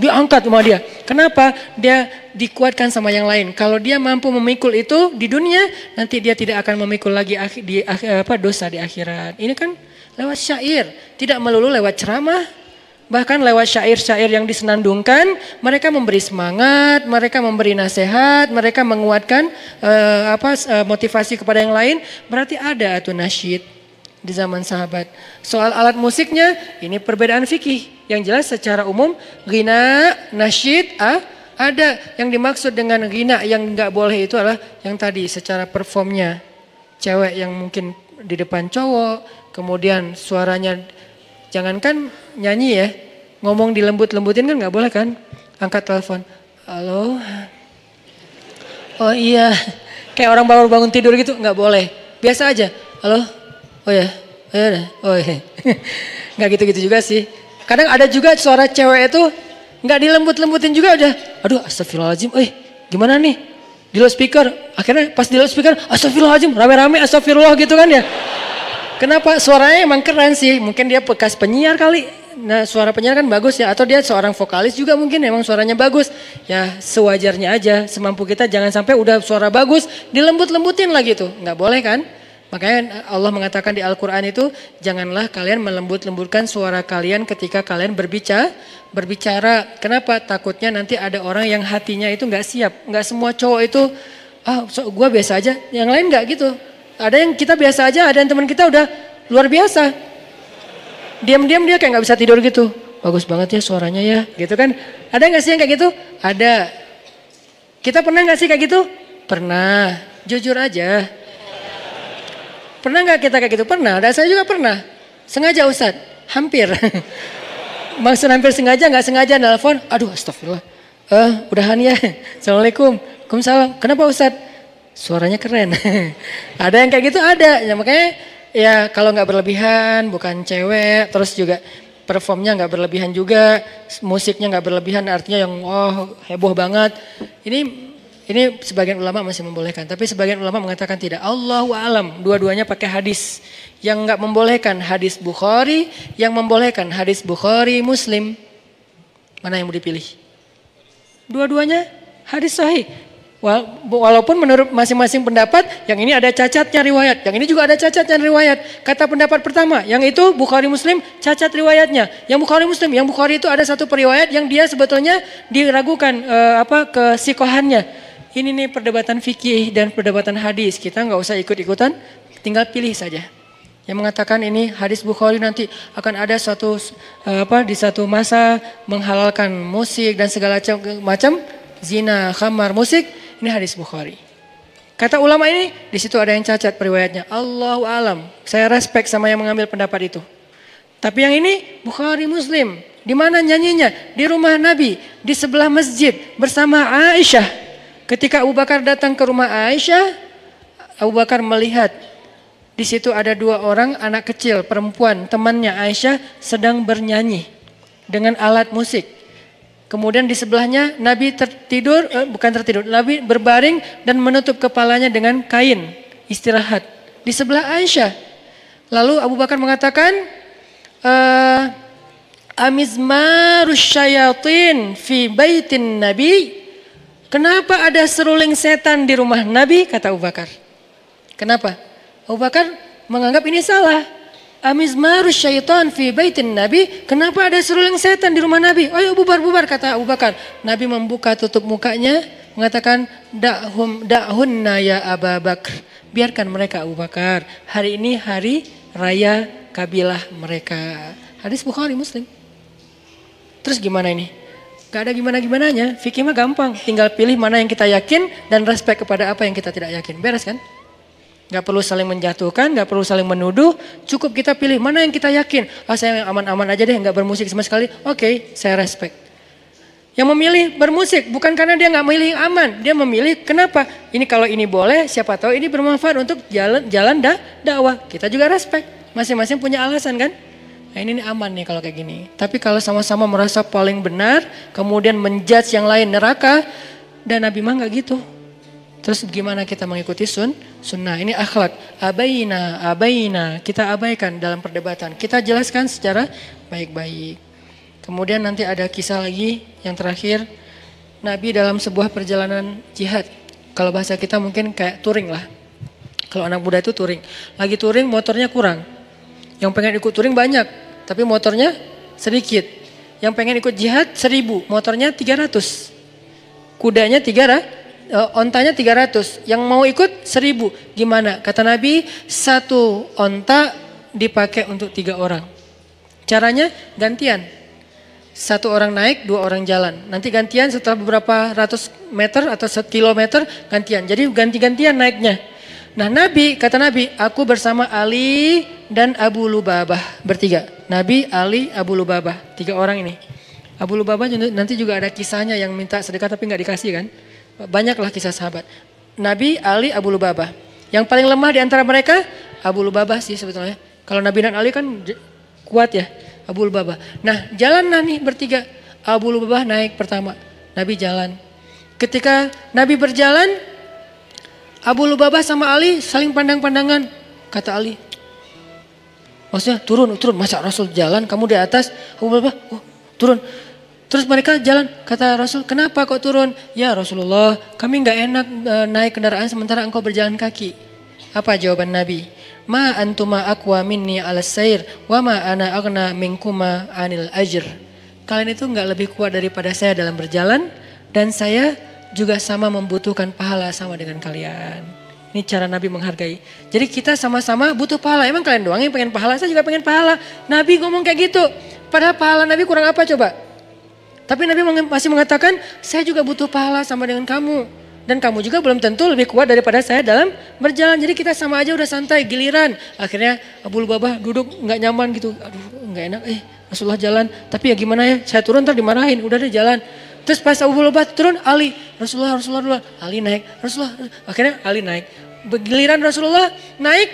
Speaker 1: dia angkat sama dia. Kenapa? Dia dikuatkan sama yang lain. Kalau dia mampu memikul itu di dunia, nanti dia tidak akan memikul lagi dosa di akhirat. Ini kan lewat syair, tidak melulu lewat ceramah. Bahkan lewat syair-syair yang disenandungkan, mereka memberi semangat, mereka memberi nasihat, mereka menguatkan motivasi kepada yang lain. Berarti ada tuh nasyid di zaman sahabat. Soal alat musiknya, ini perbedaan fikih. Yang jelas secara umum, ghina, nasyid, ada. Yang dimaksud dengan ghina yang nggak boleh itu adalah yang tadi secara performnya. Cewek yang mungkin di depan cowok, kemudian suaranya jangankan nyanyi ya, ngomong dilembut-lembutin kan nggak boleh kan? Angkat telepon, halo, oh iya, kayak orang baru bangun tidur gitu nggak boleh. Biasa aja, halo, oh ya, oh iya, nggak gitu-gitu juga sih. Kadang ada juga suara cewek itu nggak dilembut-lembutin juga udah, aduh astagfirullahaladzim, gimana nih? Di loudspeaker, akhirnya pas di loudspeaker, astagfirullahaladzim, rame-rame astagfirullah gitu kan ya. Kenapa? Suaranya emang keren sih. Mungkin dia bekas penyiar kali. nah suara penyiar kan bagus ya, atau dia seorang vokalis juga mungkin memang suaranya bagus. Ya sewajarnya aja, semampu kita, jangan sampai udah suara bagus dilembut-lembutin lagi tuh, nggak boleh kan? Makanya Allah mengatakan di Al-Quran itu, janganlah kalian melembut-lembutkan suara kalian ketika kalian berbicara. Kenapa? Takutnya nanti ada orang yang hatinya itu nggak siap. Nggak semua cowok itu, gue biasa aja, yang lain nggak gitu. Ada yang kita biasa aja, ada yang teman kita udah luar biasa. Diam-diam dia kayak nggak bisa tidur gitu. Bagus banget ya suaranya ya, gitu kan. Ada nggak sih yang kayak gitu? Ada. Kita pernah nggak sih kayak gitu? Pernah. Jujur aja. Pernah nggak kita kayak gitu? Pernah. Dan saya juga pernah. Sengaja Ustadz. Hampir. Maksud hampir sengaja, nggak sengaja nelfon. Aduh astagfirullah. Udahan ya. Assalamualaikum. Waalaikumsalam. Kenapa Ustadz? Suaranya keren. Ada yang kayak gitu? Ada. Ya, makanya ya kalau nggak berlebihan, bukan cewek, terus juga performnya nggak berlebihan juga, musiknya nggak berlebihan, artinya yang heboh banget. Ini sebagian ulama masih membolehkan, tapi sebagian ulama mengatakan tidak. Allahu a'lam, dua-duanya pakai hadis. Yang nggak membolehkan hadis Bukhari, yang membolehkan hadis Bukhari Muslim. Mana yang mau dipilih? Dua-duanya hadis sahih. Walaupun menurut masing-masing pendapat, yang ini ada cacatnya riwayat, yang ini juga ada cacatnya riwayat. Kata pendapat pertama, yang itu Bukhari Muslim cacat riwayatnya. Yang Bukhari Muslim, yang Bukhari itu ada satu periwayat yang dia sebetulnya diragukan kesikohannya. Ini nih perdebatan fikih dan perdebatan hadis. Kita nggak usah ikut-ikutan, tinggal pilih saja. Yang mengatakan ini hadis Bukhari nanti akan ada di satu masa menghalalkan musik dan segala macam zina, khamar, musik. Ini hadis Bukhari. Kata ulama ini, di situ ada yang cacat periwayatnya. Allahu alam. Saya respect sama yang mengambil pendapat itu. Tapi yang ini Bukhari Muslim. Di mana nyanyinya? Di rumah Nabi, di sebelah masjid bersama Aisyah. Ketika Abu Bakar datang ke rumah Aisyah, Abu Bakar melihat di situ ada dua orang anak kecil perempuan temannya Aisyah sedang bernyanyi dengan alat musik. Kemudian di sebelahnya Nabi Nabi berbaring dan menutup kepalanya dengan kain, istirahat. Di sebelah Aisyah. Lalu Abu Bakar mengatakan, amizmarus syayatin fi baitin Nabi. Kenapa ada seruling setan di rumah Nabi? Kata Abu Bakar. Kenapa? Abu Bakar menganggap ini salah. Amizmarus syaitan fi baitin Nabi. Kenapa ada seruling setan di rumah Nabi? Ayo bubar-bubar, kata Abu Bakar. Nabi membuka tutup mukanya, mengatakan da'hunna ya Abu Bakar. Biarkan mereka Abu Bakar. Hari ini hari raya kabilah mereka. Hadis Bukhari Muslim. Terus gimana ini? Gak ada gimana-gimananya. Fikih mah gampang. Tinggal pilih mana yang kita yakin dan respect kepada apa yang kita tidak yakin. Beres kan? Gak perlu saling menjatuhkan, gak perlu saling menuduh. Cukup kita pilih mana yang kita yakin. Saya yang aman-aman aja deh, gak bermusik sama sekali. Oke, saya respect. Yang memilih bermusik bukan karena dia gak memilih aman. Dia memilih kenapa? Ini kalau ini boleh, siapa tahu ini bermanfaat untuk jalan dakwah. Kita juga respect. Masing-masing punya alasan kan? Nah ini aman nih kalau kayak gini. Tapi kalau sama-sama merasa paling benar, kemudian menjudge yang lain neraka, dan Nabi mah gak gitu. Terus gimana kita mengikuti sunnah? Ini akhlak. Abaina. Kita abaikan dalam perdebatan. Kita jelaskan secara baik-baik. Kemudian nanti ada kisah lagi yang terakhir. Nabi dalam sebuah perjalanan jihad. Kalau bahasa kita mungkin kayak touring lah. Kalau anak muda itu touring. Lagi touring motornya kurang. Yang pengen ikut touring banyak. Tapi motornya sedikit. Yang pengen ikut jihad 1000. Motornya 300. Kudanya 300. Ontanya 300, yang mau ikut 1000. Gimana? Kata Nabi, satu onta dipakai untuk 3 orang. Caranya gantian. 1 orang naik, 2 orang jalan. Nanti gantian setelah beberapa ratus meter atau 1 kilometer gantian. Jadi ganti-gantian naiknya. Nah kata Nabi, aku bersama Ali dan Abu Lubabah bertiga. Nabi, Ali, Abu Lubabah. 3 orang ini. Abu Lubabah nanti juga ada kisahnya yang minta sedekah tapi gak dikasih kan. Banyaklah kisah sahabat. Nabi, Ali, Abu Lubabah. Yang paling lemah di antara mereka, Abu Lubabah sih sebetulnya. Kalau Nabi dan Ali kan kuat ya, Abu Lubabah. Nah jalan nih bertiga. Abu Lubabah naik pertama, Nabi jalan. Ketika Nabi berjalan, Abu Lubabah sama Ali saling pandang-pandangan. Kata Ali, Maksudnya turun. Masa Rasul jalan, kamu di atas, Abu Bakar, turun. Terus mereka jalan, kata Rasul, kenapa kok turun? Ya Rasulullah, kami nggak enak naik kendaraan sementara engkau berjalan kaki. Apa jawaban Nabi? Ma antuma aqwa minni ala sair, wa ma ana aghna minkuma anil ajr. Kalian itu nggak lebih kuat daripada saya dalam berjalan, dan saya juga sama membutuhkan pahala sama dengan kalian. Ini cara Nabi menghargai. Jadi kita sama-sama butuh pahala. Emang kalian doang yang pengen pahala, saya juga pengen pahala. Nabi ngomong kayak gitu. Padahal pahala Nabi kurang apa coba? Tapi Nabi masih mengatakan, saya juga butuh pahala sama dengan kamu. Dan kamu juga belum tentu lebih kuat daripada saya dalam berjalan. Jadi kita sama aja udah santai, giliran. Akhirnya Abu Lubabah duduk gak nyaman gitu. Aduh gak enak, Rasulullah jalan. Tapi ya gimana ya, saya turun ntar dimarahin, udah deh jalan. Terus pas Abu Lubabah turun, Rasulullah dulu. Ali naik, Rasulullah. Akhirnya Ali naik. Giliran Rasulullah naik,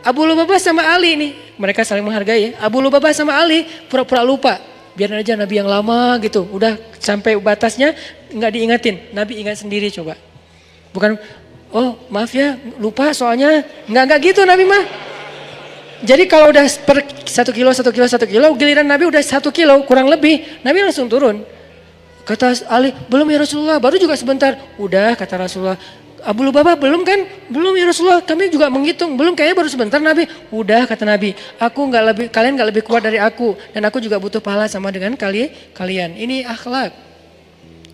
Speaker 1: Abu Lubabah sama Ali nih. Mereka saling menghargai ya. Abu Lubabah sama Ali pura-pura lupa. Biar aja Nabi yang lama gitu. Udah sampai batasnya nggak diingatin. Nabi ingat sendiri coba. Bukan, oh maaf ya lupa soalnya. Nggak gitu Nabi mah. Jadi kalau udah per 1 kilo, giliran Nabi udah 1 kilo kurang lebih. Nabi langsung turun. Kata Ali, belum ya Rasulullah, baru juga sebentar. Udah kata Rasulullah. Abu Lubabah belum kan? Belum ya Rasulullah, kami juga menghitung. Belum, kayaknya baru sebentar Nabi. Udah kata Nabi, kalian gak lebih kuat dari aku. Dan aku juga butuh pahala sama dengan kalian. Ini akhlak.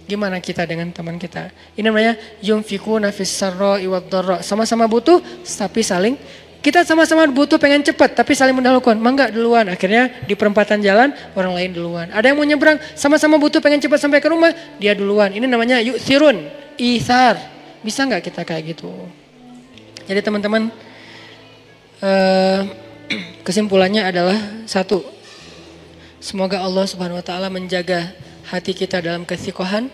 Speaker 1: Gimana kita dengan teman kita? Ini namanya yunfikuna fis sarra'i wad dharra. Sama-sama butuh tapi saling. Kita sama-sama butuh pengen cepat tapi saling mendahulukan. Mangga duluan. Akhirnya di perempatan jalan orang lain duluan. Ada yang mau nyebrang sama-sama butuh pengen cepat sampai ke rumah. Dia duluan. Ini namanya yu'thirun. Ithar. Bisa nggak kita kayak gitu? Jadi teman-teman kesimpulannya adalah satu. Semoga Allah Subhanahu Wa Taala menjaga hati kita dalam kesiqohan.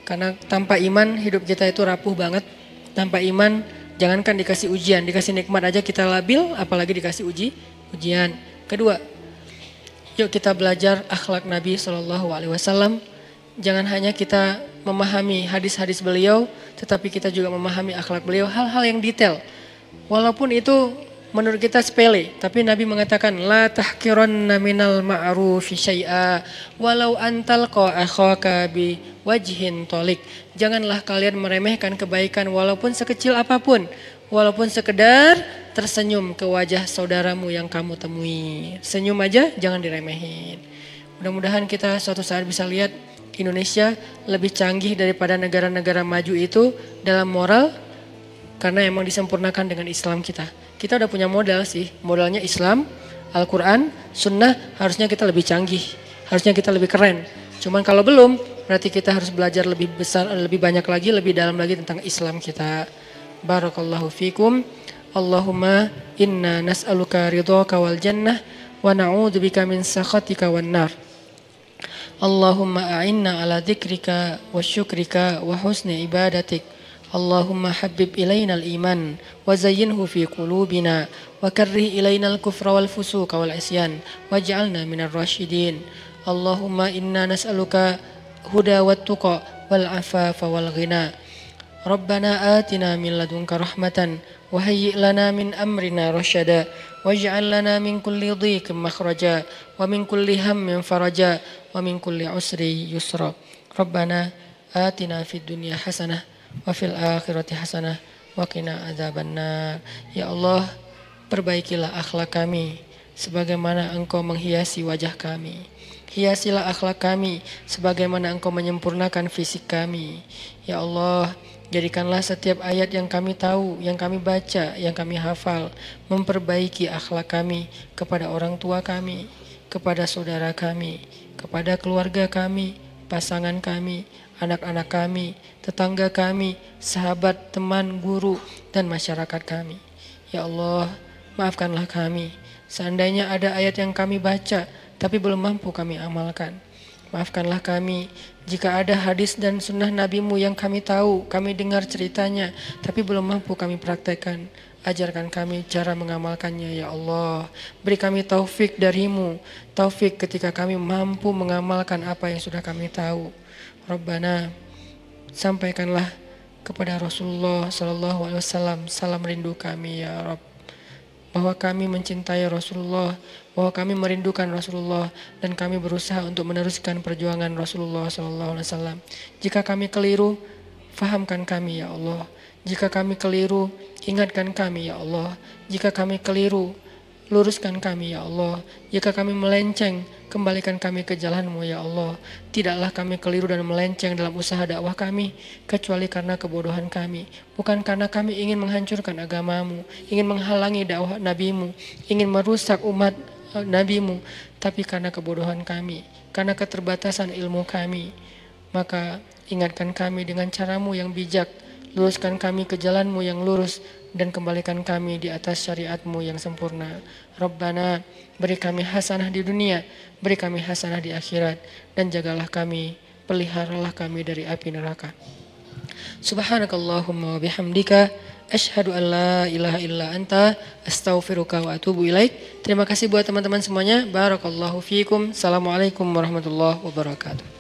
Speaker 1: Karena tanpa iman hidup kita itu rapuh banget. Tanpa iman jangankan dikasih ujian, dikasih nikmat aja kita labil, apalagi dikasih ujian. Kedua, yuk kita belajar akhlak Nabi SAW. Jangan hanya kita memahami hadis-hadis beliau, tetapi kita juga memahami akhlak beliau, hal-hal yang detail. Walaupun itu menurut kita sepele, tapi Nabi mengatakan la tahqiranna minal ma'rufi syai'a walau antalqa akhaka bi wajhin tolik. Janganlah kalian meremehkan kebaikan walaupun sekecil apapun, walaupun sekedar tersenyum ke wajah saudaramu yang kamu temui. Senyum aja jangan diremehin. Mudah-mudahan kita suatu saat bisa lihat Indonesia lebih canggih daripada negara-negara maju itu dalam moral karena emang disempurnakan dengan Islam kita. Kita udah punya modal sih, modalnya Islam, Al-Quran, Sunnah, harusnya kita lebih canggih, harusnya kita lebih keren. Cuman kalau belum, berarti kita harus belajar lebih besar, lebih banyak lagi, lebih dalam lagi tentang Islam kita. Barakallahu fikum. Allahumma inna nas'aluka ridhaka wal jannah wa na'udzubika min sakhatika wan nar. Allahumma a'inna ala dzikrika wa syukrika wa husni ibadatik. Allahumma habib ilaina al-iman wa zayyinhu fi qulubina wa karrih ilaina al-kufra wal fusuqa wal isyan waj'alna minar rasyidin. Allahumma inna nas'aluka huda wat tuqa wal afafa wal ghina. Rabbana atina min ladunka rahmatan wa hayyi' lana min amrina rasyada waj'al lana min kulli dhiqin makhraja wa min kulli hammin faraja wa min kulli usri yusra. Rabbana atina fid dunya hasanah wa fil akhirati hasanah wa qina adzabannar. Ya Allah, perbaikilah akhlak kami sebagaimana Engkau menghiasi wajah kami. Hiasilah akhlak kami sebagaimana Engkau menyempurnakan fisik kami. Ya Allah, jadikanlah setiap ayat yang kami tahu, yang kami baca, yang kami hafal, memperbaiki akhlak kami kepada orang tua kami, kepada saudara kami, kepada keluarga kami, pasangan kami, anak-anak kami, tetangga kami, sahabat, teman, guru, dan masyarakat kami. Ya Allah, maafkanlah kami. Seandainya ada ayat yang kami baca, tapi belum mampu kami amalkan. Maafkanlah kami jika ada hadis dan sunnah Nabi-Mu yang kami tahu, kami dengar ceritanya, tapi belum mampu kami praktekkan. Ajarkan kami cara mengamalkannya, ya Allah. Beri kami taufik dari-Mu, taufik ketika kami mampu mengamalkan apa yang sudah kami tahu. Rabbana, sampaikanlah kepada Rasulullah SAW salam rindu kami, ya Rabb. bahwa kami mencintai Rasulullah, bahwa kami merindukan Rasulullah, dan kami berusaha untuk meneruskan perjuangan Rasulullah SAW. Jika kami keliru, fahamkan kami ya Allah. Jika kami keliru, ingatkan kami ya Allah. Jika kami keliru, luruskan kami ya Allah. Jika kami melenceng, kembalikan kami ke jalan-Mu ya Allah. Tidaklah kami keliru dan melenceng dalam usaha dakwah kami, kecuali karena kebodohan kami. Bukan karena kami ingin menghancurkan agama-Mu, ingin menghalangi dakwah Nabi-Mu, ingin merusak umat Nabi-Mu, tapi karena kebodohan kami, karena keterbatasan ilmu kami. Maka ingatkan kami dengan cara-Mu yang bijak, luruskan kami ke jalan-Mu yang lurus, dan kembalikan kami di atas syariat-Mu yang sempurna. Rabbana, beri kami hasanah di dunia, beri kami hasanah di akhirat, dan jagalah kami, peliharalah kami dari api neraka. Subhanakallahumma wa bihamdika, asyhadu an la ilaha illa anta, astaghfiruka wa atubu ilaik. Terima kasih buat teman-teman semuanya. Barakallahu fiikum. Assalamualaikum warahmatullahi wabarakatuh.